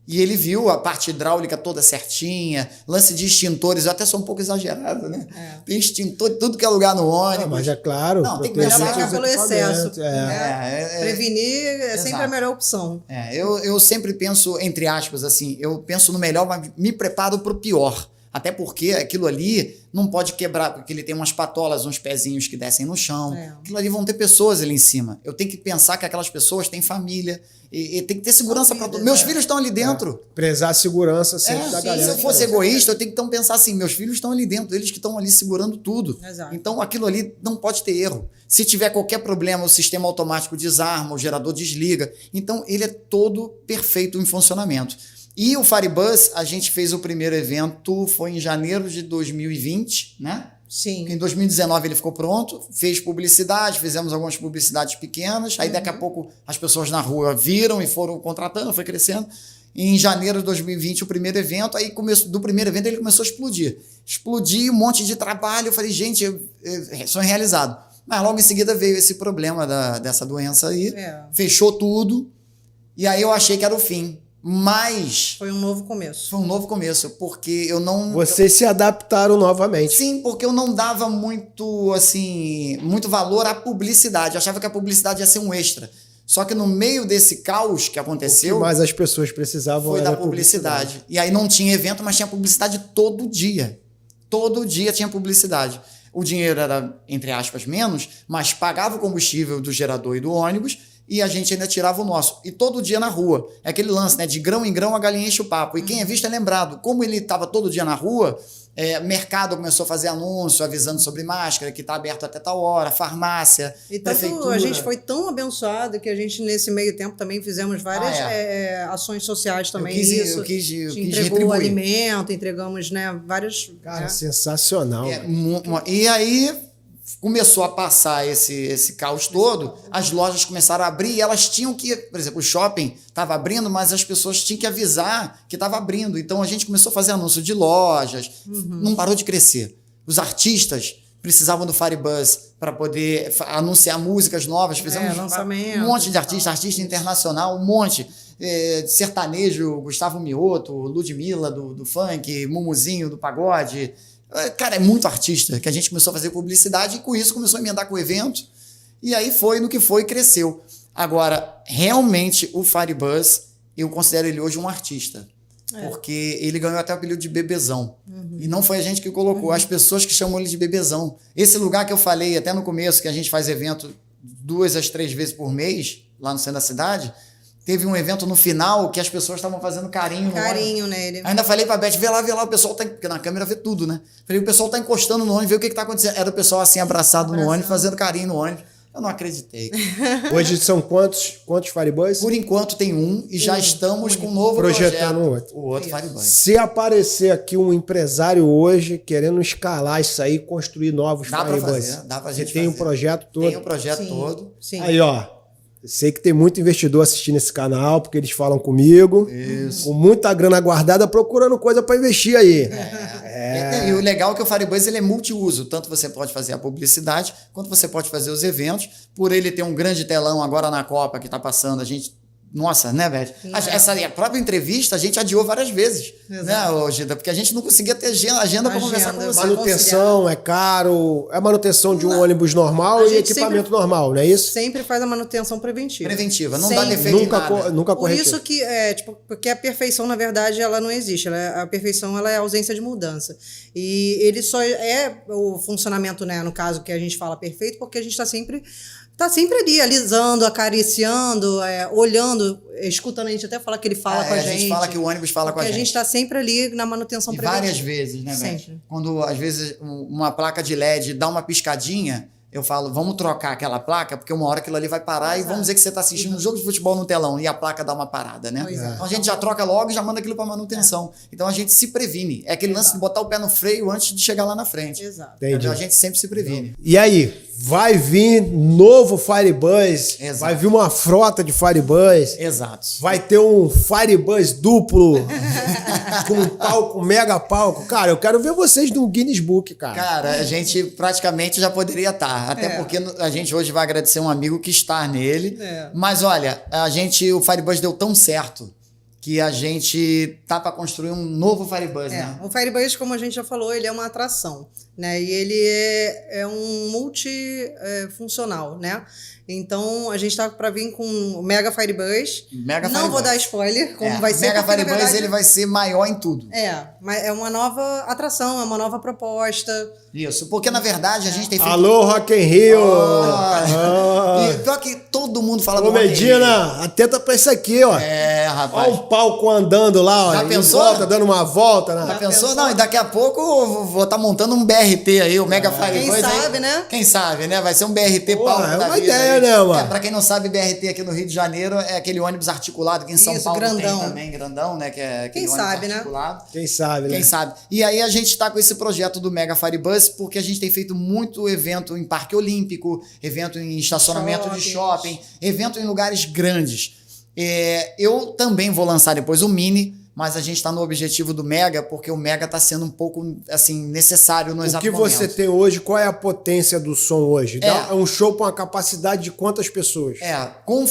e ele viu a parte hidráulica toda certinha, lance de extintores, eu até sou um pouco exagerado, né? Tem extintor em tudo que é lugar no ônibus. Ah, mas é claro. Não, tem que proteger melhorar seus pelo equipamentos, excesso. é. Prevenir é sempre Exato. a melhor opção. Eu sempre penso, entre aspas, assim, eu penso no melhor, mas me preparo para o pior. Até porque aquilo ali não pode quebrar, porque ele tem umas patolas, uns pezinhos que descem no chão. Aquilo ali vão ter pessoas ali em cima. Eu tenho que pensar que aquelas pessoas têm família e tem que ter segurança para todos. Meus filhos estão ali dentro. Prezar a segurança sempre da Se galera. eu fosse egoísta, eu tenho que então pensar assim, meus filhos estão ali dentro, eles que estão ali segurando tudo. Exato. Então aquilo ali não pode ter erro. Se tiver qualquer problema, o sistema automático desarma, o gerador desliga. Então ele é todo perfeito em funcionamento. E o Firebuzz, a gente fez o primeiro evento, foi em janeiro de 2020, né? Sim. Em 2019 ele ficou pronto, fez publicidade, fizemos algumas publicidades pequenas, aí daqui a pouco as pessoas na rua viram e foram contratando, foi crescendo. E em janeiro de 2020 o primeiro evento, aí do primeiro evento ele começou a explodir. Explodiu, um monte de trabalho, eu falei, gente, sonho realizado. Mas logo em seguida veio esse problema dessa doença aí, fechou tudo, e aí eu achei que era o fim. Mas Foi um novo começo. foi um novo começo, porque eu não... Vocês se adaptaram novamente. Sim, porque eu não dava muito, assim, muito valor à publicidade. Eu achava que a publicidade ia ser um extra. Só que no meio desse caos que aconteceu... O que mais as pessoas precisavam foi era da publicidade. E aí não tinha evento, mas tinha publicidade todo dia. Todo dia tinha publicidade. O dinheiro era, entre aspas, menos, mas pagava o combustível do gerador e do ônibus e a gente ainda tirava o nosso. E todo dia na rua. É aquele lance, né? De grão em grão a galinha enche o papo. E quem é visto é lembrado. Como ele estava todo dia na rua... mercado começou a fazer anúncio avisando sobre máscara, que está aberto até tal hora, farmácia, e tanto prefeitura. A gente foi tão abençoado que a gente, nesse meio tempo, também fizemos várias ações sociais também. Eu quis entregou retribuir. Alimento, entregamos, né, vários... Cara, sensacional. E aí começou a passar esse caos todo, as lojas começaram a abrir e elas tinham que, por exemplo, o shopping estava abrindo, mas as pessoas tinham que avisar que estava abrindo. Então a gente começou a fazer anúncio de lojas, não parou de crescer. Os artistas precisavam do Firebuzz para poder anunciar músicas novas, fizemos lançamento, um monte de artista internacional, um monte. Sertanejo, Gustavo Mioto, Ludmilla do funk, Mumuzinho do pagode. Cara, é muito artista que a gente começou a fazer publicidade e com isso começou a emendar com o evento e aí foi no que foi e cresceu. Agora, realmente o Firebuzz, eu considero ele hoje um artista, porque ele ganhou até o apelido de Bebezão e não foi a gente que colocou, as pessoas que chamam ele de Bebezão. Esse lugar que eu falei até no começo, que a gente faz evento 2 a 3 vezes por mês lá no centro da cidade, teve um evento no final que as pessoas estavam fazendo carinho nele. Ainda falei pra Beth, vê lá, o pessoal tá... Porque na câmera vê tudo, né? Falei, o pessoal tá encostando no ônibus, vê o que tá acontecendo. Era o pessoal assim, abraçado no ônibus, fazendo carinho no ônibus. Eu não acreditei. Hoje são quantos Firebuzz? Por enquanto tem um e já estamos com um novo projetando projeto. O outro Firebuzz. Se aparecer aqui um empresário hoje querendo escalar isso aí, construir novos Firebuzz. Dá pra gente Você tem um projeto todo. Tem um projeto todo. Sim. Aí, ó. Sei que tem muito investidor assistindo esse canal, porque eles falam comigo. Isso. Com muita grana guardada, procurando coisa para investir aí. E o legal é que o Firebuzz ele é multiuso. Tanto você pode fazer a publicidade, quanto você pode fazer os eventos. Por ele ter um grande telão agora na Copa que está passando, a gente... Nossa, né, Beth? A própria entrevista a gente adiou várias vezes, né, Gida? Porque a gente não conseguia ter agenda para conversar com você. Manutenção é caro, é manutenção de um ônibus normal e equipamento normal, não é isso? Sempre faz a manutenção preventiva. Não dá defeito em nada. Nunca Por isso que, porque a perfeição, na verdade, ela não existe. A perfeição ela é a ausência de mudança. E ele só é o funcionamento, né, no caso que a gente fala perfeito, porque a gente está sempre ali, alisando, acariciando, olhando, escutando. A gente até fala que ele fala com a gente. A gente fala que o ônibus fala com a gente. Porque a gente está sempre ali na manutenção preventiva. Várias vezes, né, Beth? Sempre. Quando, às vezes, uma placa de LED dá uma piscadinha, eu falo, vamos trocar aquela placa, porque uma hora aquilo ali vai parar e vamos dizer que você está assistindo um jogo de futebol no telão e a placa dá uma parada, né? Então a gente já troca logo e já manda aquilo para manutenção. Então a gente se previne. É aquele lance de botar o pé no freio antes de chegar lá na frente. Exato. Entendi. A gente sempre se previne. E aí, vai vir novo Firebuzz, Exato. vai vir uma frota de Firebuzz, Exato. vai ter um Firebuzz duplo, com um palco, mega palco. Cara, eu quero ver vocês no Guinness Book, cara. Cara, a gente praticamente já poderia estar. Até porque a gente hoje vai agradecer um amigo que está nele. Mas olha, o Firebuzz deu tão certo que a gente tá para construir um novo Firebuzz, né? O Firebuzz, como a gente já falou, ele é uma atração, né? E ele é um multifuncional, né? Então, a gente tá para vir com o Mega Firebuzz. Não vou dar spoiler, como vai ser. Mega Firebuzz, ele vai ser maior em tudo. Mas é uma nova atração, é uma nova proposta. Isso, porque na verdade a gente tem feito... Alô, Rock in Rio! E pior que todo mundo fala do Ô, Rock in Rio. Medina, atenta pra isso aqui, ó. Rapaz. Olha o palco andando lá, ó. Já pensou? Volta, dando uma volta, né? Já pensou? Não, e daqui a pouco eu vou estar montando um BRT aí, o Mega Firebuzz. Quem sabe, né? Quem sabe, né? Vai ser um BRT palco É da uma vida ideia, aí. né, mano? Pra quem não sabe, BRT aqui no Rio de Janeiro é aquele ônibus articulado que em São Paulo grandão. tem também, grandão, né? Que é aquele Quem ônibus sabe, né? articulado. Quem sabe, né? Quem sabe. E aí a gente tá com esse projeto do Mega Firebuzz porque a gente tem feito muito evento em Parque Olímpico, evento em estacionamento de shopping, evento em lugares grandes. Eu também vou lançar depois o Mini, mas a gente está no objetivo do Mega, porque o Mega está sendo um pouco assim, necessário no exato momento. O que você tem hoje, qual é a potência do som hoje? É um show com uma capacidade de quantas pessoas? Com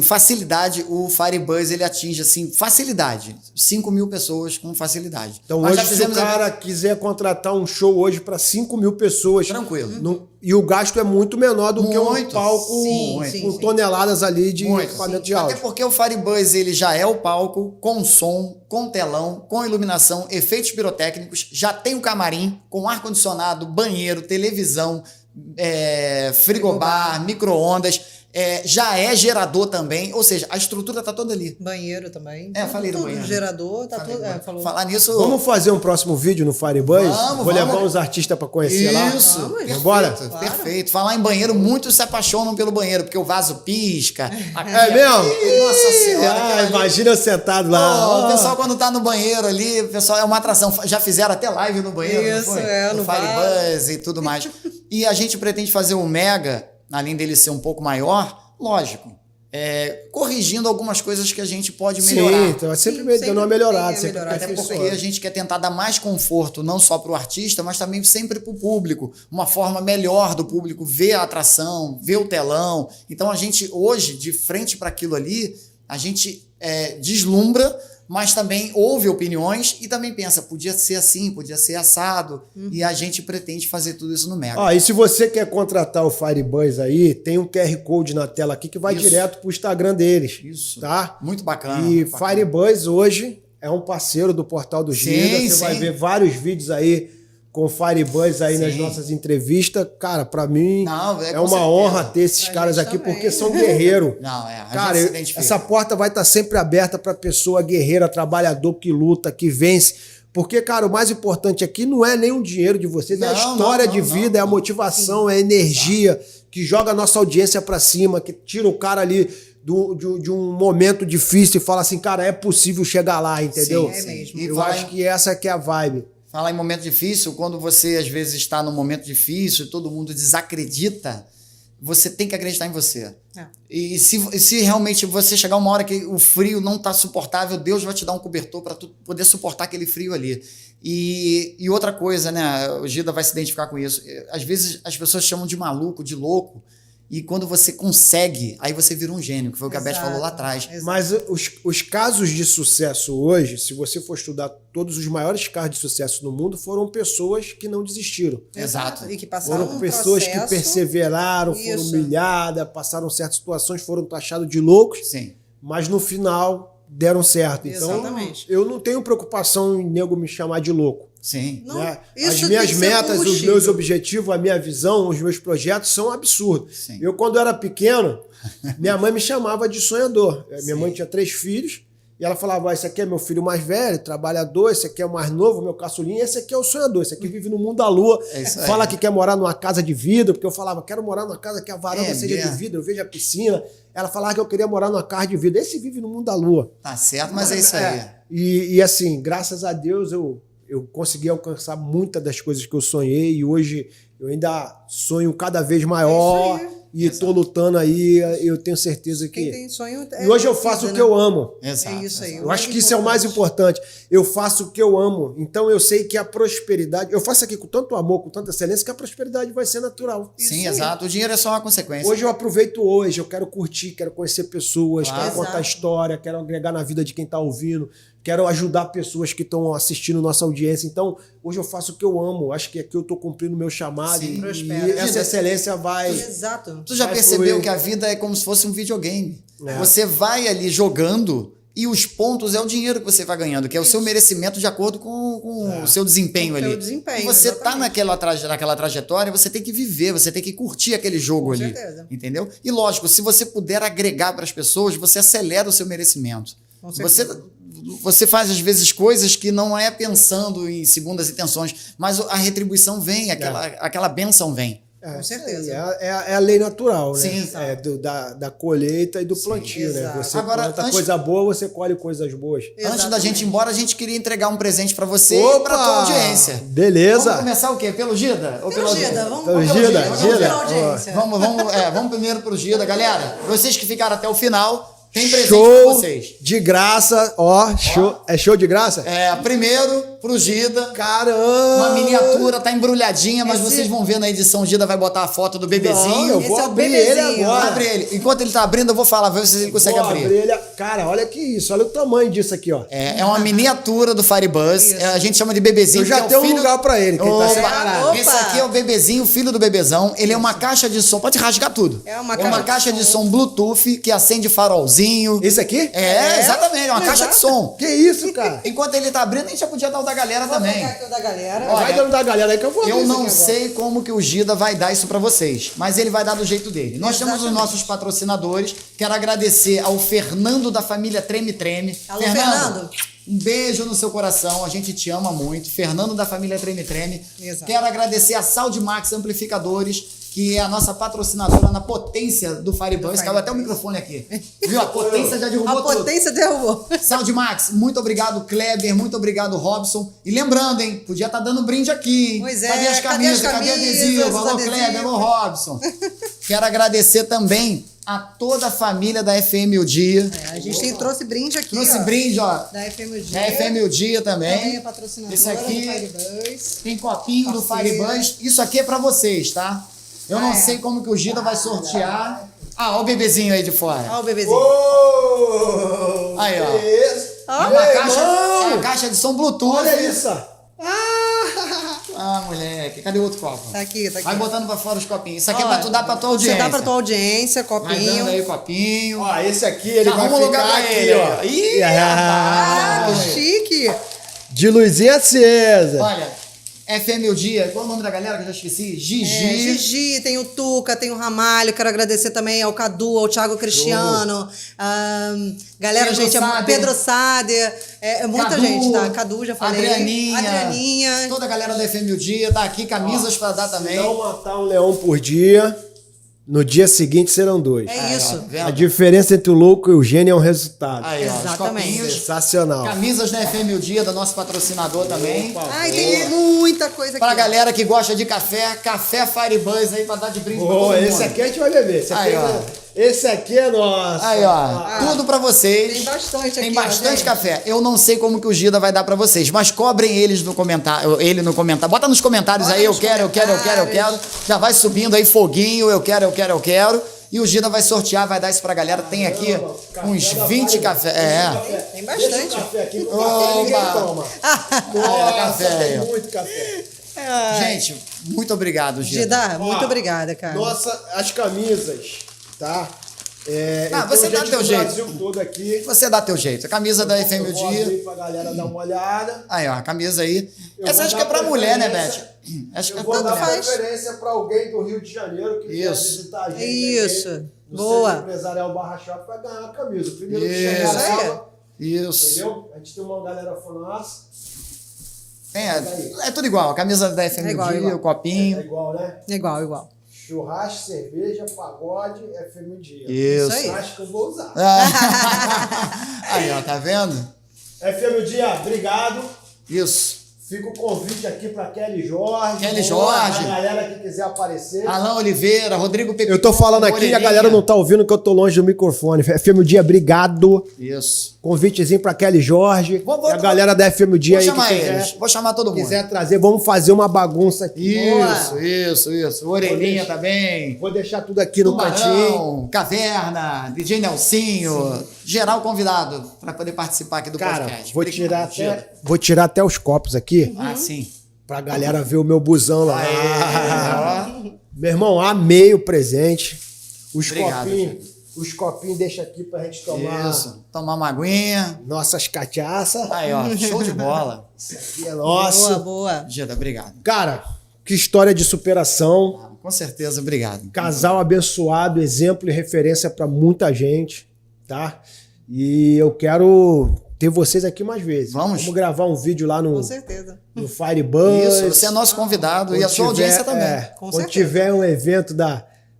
facilidade, o Firebuzz ele atinge facilidade. 5.000 pessoas com facilidade. Então hoje, se o cara quiser contratar um show hoje para 5.000 pessoas... Tranquilo. E o gasto é muito menor do que um Muito. palco Sim, com toneladas ali de Muito. equipamento de Até áudio. porque o Firebuzz ele já é o palco com som, com telão, com iluminação, efeitos pirotécnicos, já tem o camarim com ar-condicionado, banheiro, televisão, frigobar, micro-ondas, já é gerador também, ou seja, a estrutura tá toda ali. Banheiro também. Falei do Tudo, banheiro. gerador, tá tudo. Falou. Falar nisso... Vamos fazer um próximo vídeo no Firebuzz? Vamos, Vou levar vamos. os artistas para conhecer lá. Isso, Vamos. perfeito, Bora? perfeito. Falar em banheiro, muitos se apaixonam pelo banheiro, porque o vaso pisca. É mesmo? Nossa senhora. aquela ali. Imagina eu sentado lá. O pessoal quando tá no banheiro ali, o pessoal é uma atração. Já fizeram até live no banheiro, Isso, não foi? no No Firebuzz e tudo mais. E a gente pretende fazer o Mega, além dele ser um pouco maior, lógico, corrigindo algumas coisas que a gente pode melhorar. Sim, então é sempre dando uma melhorada. Sempre melhorar. Até porque aperfeiçoando. a gente quer tentar dar mais conforto, não só para o artista, mas também sempre para o público. Uma forma melhor do público ver a atração, ver o telão. Então a gente, hoje, de frente para aquilo ali, a gente deslumbra, mas também ouve opiniões e também pensa, podia ser assim, podia ser assado. E a gente pretende fazer tudo isso no Mega. Ó, e se você quer contratar o Firebuzz aí, tem um QR Code na tela aqui que vai Isso. direto pro Instagram deles. Isso. Tá? Muito bacana. E muito bacana. Firebuzz hoje é um parceiro do Portal do Gida. Sim, Você vai sim. ver vários vídeos aí com o Firebuzz aí nas Sim. nossas entrevistas. Cara, pra mim Não, é com uma certeza. honra ter esses Pra caras gente aqui também. porque são guerreiros. Não, a Cara, gente se identifica. essa porta vai estar sempre aberta para pessoa guerreira, trabalhador que luta, que vence. Porque, cara, o mais importante aqui não é nem o dinheiro de vocês, é a Não, história não, de não, vida, é a motivação, é a energia que joga a nossa audiência para cima, que tira o cara ali de um momento difícil e fala assim, cara, é possível chegar lá, entendeu? Sim, É mesmo. E Eu falar acho em- que essa que é a vibe. Falar em momento difícil, quando você às vezes está num momento difícil, todo mundo desacredita, você tem que acreditar em você. É. E se realmente você chegar uma hora que o frio não está suportável, Deus vai te dar um cobertor para tu poder suportar aquele frio ali. E outra coisa, né? O Gida vai se identificar com isso. Às vezes as pessoas chamam de maluco, de louco, e quando você consegue, aí você vira um gênio, que foi o que a Beth Exato. falou lá atrás. Exato. Mas os casos de sucesso hoje, se você for estudar todos os maiores casos de sucesso no mundo, foram pessoas que não desistiram. Exato. E que passaram Foram um pessoas processo. que perseveraram, foram Isso. humilhadas, passaram certas situações, foram taxados de loucos, Sim. mas no final deram certo. Então, Exatamente. eu não tenho preocupação em nego me chamar de louco. Sim. Não, Né? isso As tem minhas que ser metas, os combustível. meus objetivos, a minha visão, os meus projetos são absurdos. Sim. Eu, quando era pequeno, minha mãe me chamava de sonhador. Minha mãe tinha 3 filhos e ela falava, esse aqui é meu filho mais velho, trabalhador, esse aqui é o mais novo, meu caçulinho, esse aqui é o sonhador, esse aqui vive no mundo da lua, É isso aí. fala que quer morar numa casa de vidro, porque eu falava, quero morar numa casa que a varanda É seja mesmo. de vidro, eu vejo a piscina. Ela falava que eu queria morar numa casa de vidro. Esse vive no mundo da lua. Tá certo, mas é isso aí. E assim, graças a Deus eu consegui alcançar muitas das coisas que eu sonhei e hoje eu ainda sonho cada vez maior É isso aí. e tô lutando aí, eu tenho certeza Quem que... tem sonho E hoje eu faço o que eu amo. Exato. É isso aí. Eu acho que isso é o mais importante. Eu faço o que eu amo. Então eu sei que a prosperidade... Eu faço aqui com tanto amor, com tanta excelência, que a prosperidade vai ser natural. Sim, Isso aí. exato. O dinheiro é só uma consequência. Hoje eu aproveito hoje, eu quero curtir, quero conhecer pessoas, Claro. quero contar Exato. história, quero agregar na vida de quem está ouvindo, quero ajudar pessoas que estão assistindo nossa audiência. Então, hoje eu faço o que eu amo. Acho que aqui eu estou cumprindo o meu chamado Sim. e Prospera. essa excelência vai... Exato. Tu já Vai percebeu fluir. que a vida é como se fosse um videogame. É. Você vai ali jogando e os pontos é o dinheiro que você vai ganhando, que é o seu merecimento de acordo com o seu desempenho Com o ali. seu desempenho, e você tá exatamente. naquela trajetória, você tem que viver, você tem que curtir aquele jogo Com ali. certeza. Entendeu? E lógico, se você puder agregar para as pessoas, você acelera o seu merecimento. Com Você, certeza. você faz às vezes coisas que não é pensando em segundas intenções, mas a retribuição vem, aquela bênção vem. Com certeza. É a lei natural, né? Sim. É da colheita e do plantio, né? exato. Você Agora, planta antes- coisa boa, você colhe coisas boas. Antes da gente ir embora, a gente queria entregar um presente para você e Opa! para tua audiência. Beleza. Vamos começar o quê? Pelo Gida? Ou Pelo audiência? Gida, vamos Pelo pelo Gida, Vamos Gida. pela audiência. Vamos primeiro pro Gida. Galera, vocês que ficaram até o final, Tem presente show pra vocês. de graça, ó, show. É show de graça? Primeiro, pro Gida. Caramba! Uma miniatura, tá embrulhadinha, mas vocês vão ver na edição. O Gida vai botar a foto do bebezinho. Não, eu vou Esse é o abrir ele bebezinho. agora. Abre ele. Enquanto ele tá abrindo, eu vou falar, ver se ele consegue Vou abrir. ele. Cara, olha que isso, olha o tamanho disso aqui, ó. É uma miniatura do Firebuzz. A gente chama de bebezinho. Eu já que é o tenho um filho- lugar pra ele, que ele tá Opa! separado. Esse aqui é o bebezinho, filho do bebezão. Ele é uma caixa de som, pode rasgar tudo. É uma caixa de som Bluetooth que acende farolzinho. Esse aqui? Exatamente, é uma caixa de som. Que isso, cara? Enquanto ele tá abrindo, a gente já podia dar o da galera Vou também. pegar aqui o da galera. Olha, Vai dando da galera aí que eu vou abrir Eu isso não aqui sei como que o Gida vai dar isso pra vocês, mas ele vai dar do jeito dele. Nós temos os Exatamente. nossos patrocinadores. Quero agradecer ao Fernando da família Treme Treme. Alô, Fernando. Um beijo no seu coração, a gente te ama muito. Fernando da família Treme Treme. Exato. Quero agradecer a Sound Max Amplificadores, que é a nossa patrocinadora na potência do Firebuzz. Caiu até o microfone aqui. Viu? A potência já derrubou A tudo. potência derrubou. Sound Max, muito obrigado, Kleber, muito obrigado, Robson. E lembrando, hein, podia estar dando brinde aqui. Pois é, Cadê as cadê as camisas? Cadê camisas, adesivo? os Alô, adesivos? Kleber, alô, Robson. Quero agradecer também a toda a família da FM O Dia. A gente trouxe brinde aqui, Trouxe ó. brinde, ó. Da FM o Dia. Da FM O Dia Também também. é patrocinadora Esse aqui do Firebuzz. tem copinho do Parceiro. Firebuzz. Isso aqui é pra vocês, tá? Eu não é. sei como que o Gida vai sortear. Ah, ó o bebezinho aí de fora. Olha o bebezinho. Ô! Aí, ó. Que isso? É uma Meu caixa, irmão! é uma caixa de som Bluetooth. Olha isso! Ah, moleque. Cadê o outro copo? Tá aqui, tá aqui. Vai botando pra fora os copinhos. Isso aqui é Ó, pra tu dar pra tua audiência. Você dá pra tua audiência, Vai copinho. dando aí copinho. Ó, esse aqui ele Já vai arruma um lugar ficar pra aqui, ele. ó. Ih, Ah, rapaz. que chique. De luzinha acesa. Olha, FM O Dia, qual é o nome da galera que eu já esqueci? Gigi. Gigi, tem o Tuca, tem o Ramalho. Quero agradecer também ao Cadu, ao Thiago Cristiano. Galera, Pedro gente, Sader. Pedro Sader. É muita Cadu, gente, tá? Cadu, já falei. Adrianinha. Toda a galera da FM O Dia tá aqui, camisas pra dar também. Se não matar um leão por dia, no dia seguinte serão 2. É Aí, ó, isso. tá vendo? A diferença entre o louco e o gênio é um resultado. Aí, ó, os Exatamente. copinhos. Sensacional. Camisas da FM O Dia, do nosso patrocinador também. Ai, tem muita coisa aqui. Pra galera que gosta de café, café Firebuzz aí pra dar de brinde pra todo mundo. Esse aqui a gente vai beber. Aí, ó. Esse aqui é nosso. Aí, ó, tudo pra vocês. Tem bastante aqui. Tem ó, bastante gente. café. Eu não sei como que o Gida vai dar pra vocês, mas cobrem eles no comentário, ele no comentário. Bota nos comentários Bota aí, eu nos quero. Já vai subindo aí foguinho, eu quero. E o Gida vai sortear, vai dar isso pra galera. Tem aqui uns 20 café. Tem bastante. Deixa o café aqui, porque o café ninguém Oba. toma. Café aí, Tem ó. muito café. Gente, muito obrigado, Gida. Gida, muito Ó, obrigada, cara. Nossa, as camisas, tá? você dá gente teu do jeito. Brasil todo aqui. Você dá teu jeito. A camisa da FM O Eu vou Dia. abrir pra galera dar uma olhada. Aí, ó, a camisa aí. Eu Essa vou acho que é dar pra mulher, né, preferência. Beth? Acho que é Eu vou tanto dar faz. preferência para alguém do Rio de Janeiro que vier Isso. visitar a gente. Isso. Aqui, no Boa. Centro Empresarial Barra Shopping vai ganhar a camisa. O primeiro que Isso. chegar Isso aí. lá, Isso. entendeu? A gente tem uma galera falando, nossa, É tudo igual. A camisa da FM É igual, O Dia, igual. o copinho. é igual, né? Igual. Churrasco, cerveja, pagode, FM Dia. Isso. aí. Acho que eu vou usar. Aí, ó, tá vendo? FM Dia, obrigado. Isso. Fica o convite aqui para Kelly Jorge. Kelly Jorge. A galera que quiser aparecer. Alan Oliveira, Rodrigo Pepino. Eu tô falando aqui e a galera não tá ouvindo que eu tô longe do microfone. FM Dia, obrigado. Isso. Convitezinho pra Kelly Jorge. Vou- e a galera da FM Dia Vou aí chamar que quiser, eles. Vou chamar todo mundo. quiser trazer, vamos fazer uma bagunça aqui. Isso. Orelhinha também. Vou deixar tudo aqui no cantinho. Tubarão, Caverna, DJ Nelsinho, geral convidado pra poder participar aqui do Cara, podcast. vou tirar até os copos aqui Ah, sim. pra galera ver o meu busão lá. Ó. Meu irmão, amei o presente. Obrigado, Os copinhos deixa aqui pra gente tomar Isso. Tomar uma aguinha. nossas cachaças. Aí, ó. Show de bola. Isso aqui é nosso. Boa. Gida, obrigado. Cara, que história de superação. Com certeza, obrigado. Casal abençoado, exemplo e referência pra muita gente, tá? E eu quero ter vocês aqui mais vezes. Vamos gravar um vídeo lá Com no certeza. Firebuzz. Isso, você é nosso convidado e a Quando sua audiência tiver- também. Com quando certeza. tiver um evento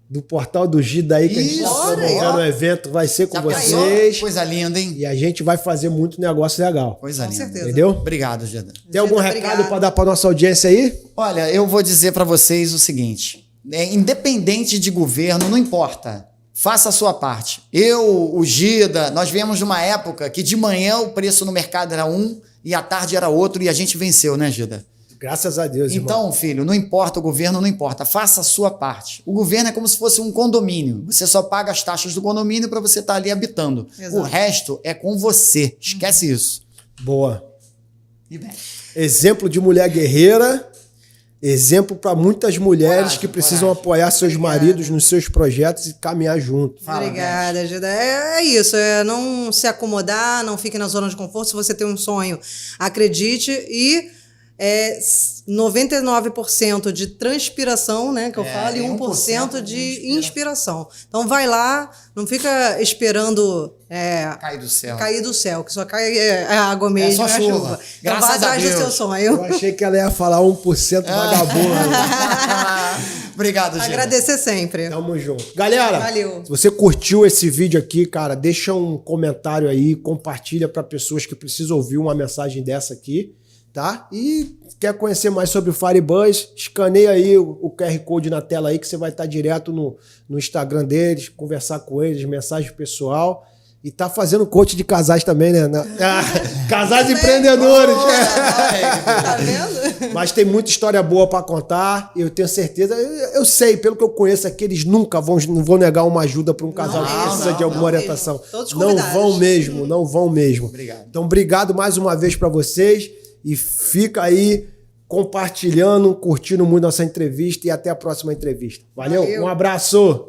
do Portal do Gida aí, que a gente Isso, tá olha aí, promovendo ó. o evento, vai ser com Já pensou? vocês. Coisa linda, hein? E a gente vai fazer muito negócio legal. Coisa Com linda. certeza. Entendeu? Obrigado, Gida. Tem algum Gida, recado obrigado. pra dar pra nossa audiência aí? Olha, eu vou dizer pra vocês o seguinte: independente de governo, não importa. Faça a sua parte. Eu, o Gida, nós viemos de uma época que de manhã o preço no mercado era um e à tarde era outro e a gente venceu, né, Gida? Graças a Deus, irmão. Então, filho, não importa o governo, não importa. Faça a sua parte. O governo é como se fosse um condomínio. Você só paga as taxas do condomínio para você estar ali habitando. Exato. O resto é com você. Esquece isso. Boa. E bem. Exemplo de mulher guerreira, exemplo para muitas mulheres Coragem, que precisam coragem. apoiar seus maridos nos seus projetos e caminhar junto. Fala, Obrigada, Gida. É isso, é não se acomodar, não fique na zona de conforto. Se você tem um sonho, acredite e 99% de transpiração, né, que eu falo, e 1% de inspiração. Então vai lá, não fica esperando Cai do céu. cair do céu, que só cai a água mesmo, só é a chuva. chuva. Então Graças vai a atrás do Deus. seu sonho. Eu achei que ela ia falar 1% vagabundo. Obrigado, Gida. Agradecer sempre. Tamo junto. Galera, Valeu. se você curtiu esse vídeo aqui, cara, deixa um comentário aí, compartilha para pessoas que precisam ouvir uma mensagem dessa aqui, tá? E quer conhecer mais sobre o Firebuzz, escaneia aí o QR Code na tela aí que você vai estar direto no Instagram deles, conversar com eles, mensagem pessoal. E tá fazendo coach de casais também, né? Casais empreendedores. Tá vendo? Mas tem muita história boa para contar. Eu tenho certeza. Eu sei, pelo que eu conheço aqui, eles nunca não vão negar uma ajuda para um casal que precisa de alguma orientação. mesmo. Todos Não convidados. vão mesmo, não vão mesmo. Obrigado. Então, obrigado mais uma vez para vocês. E fica aí compartilhando, curtindo muito nossa entrevista. E até a próxima entrevista. Valeu. Valeu. Um abraço.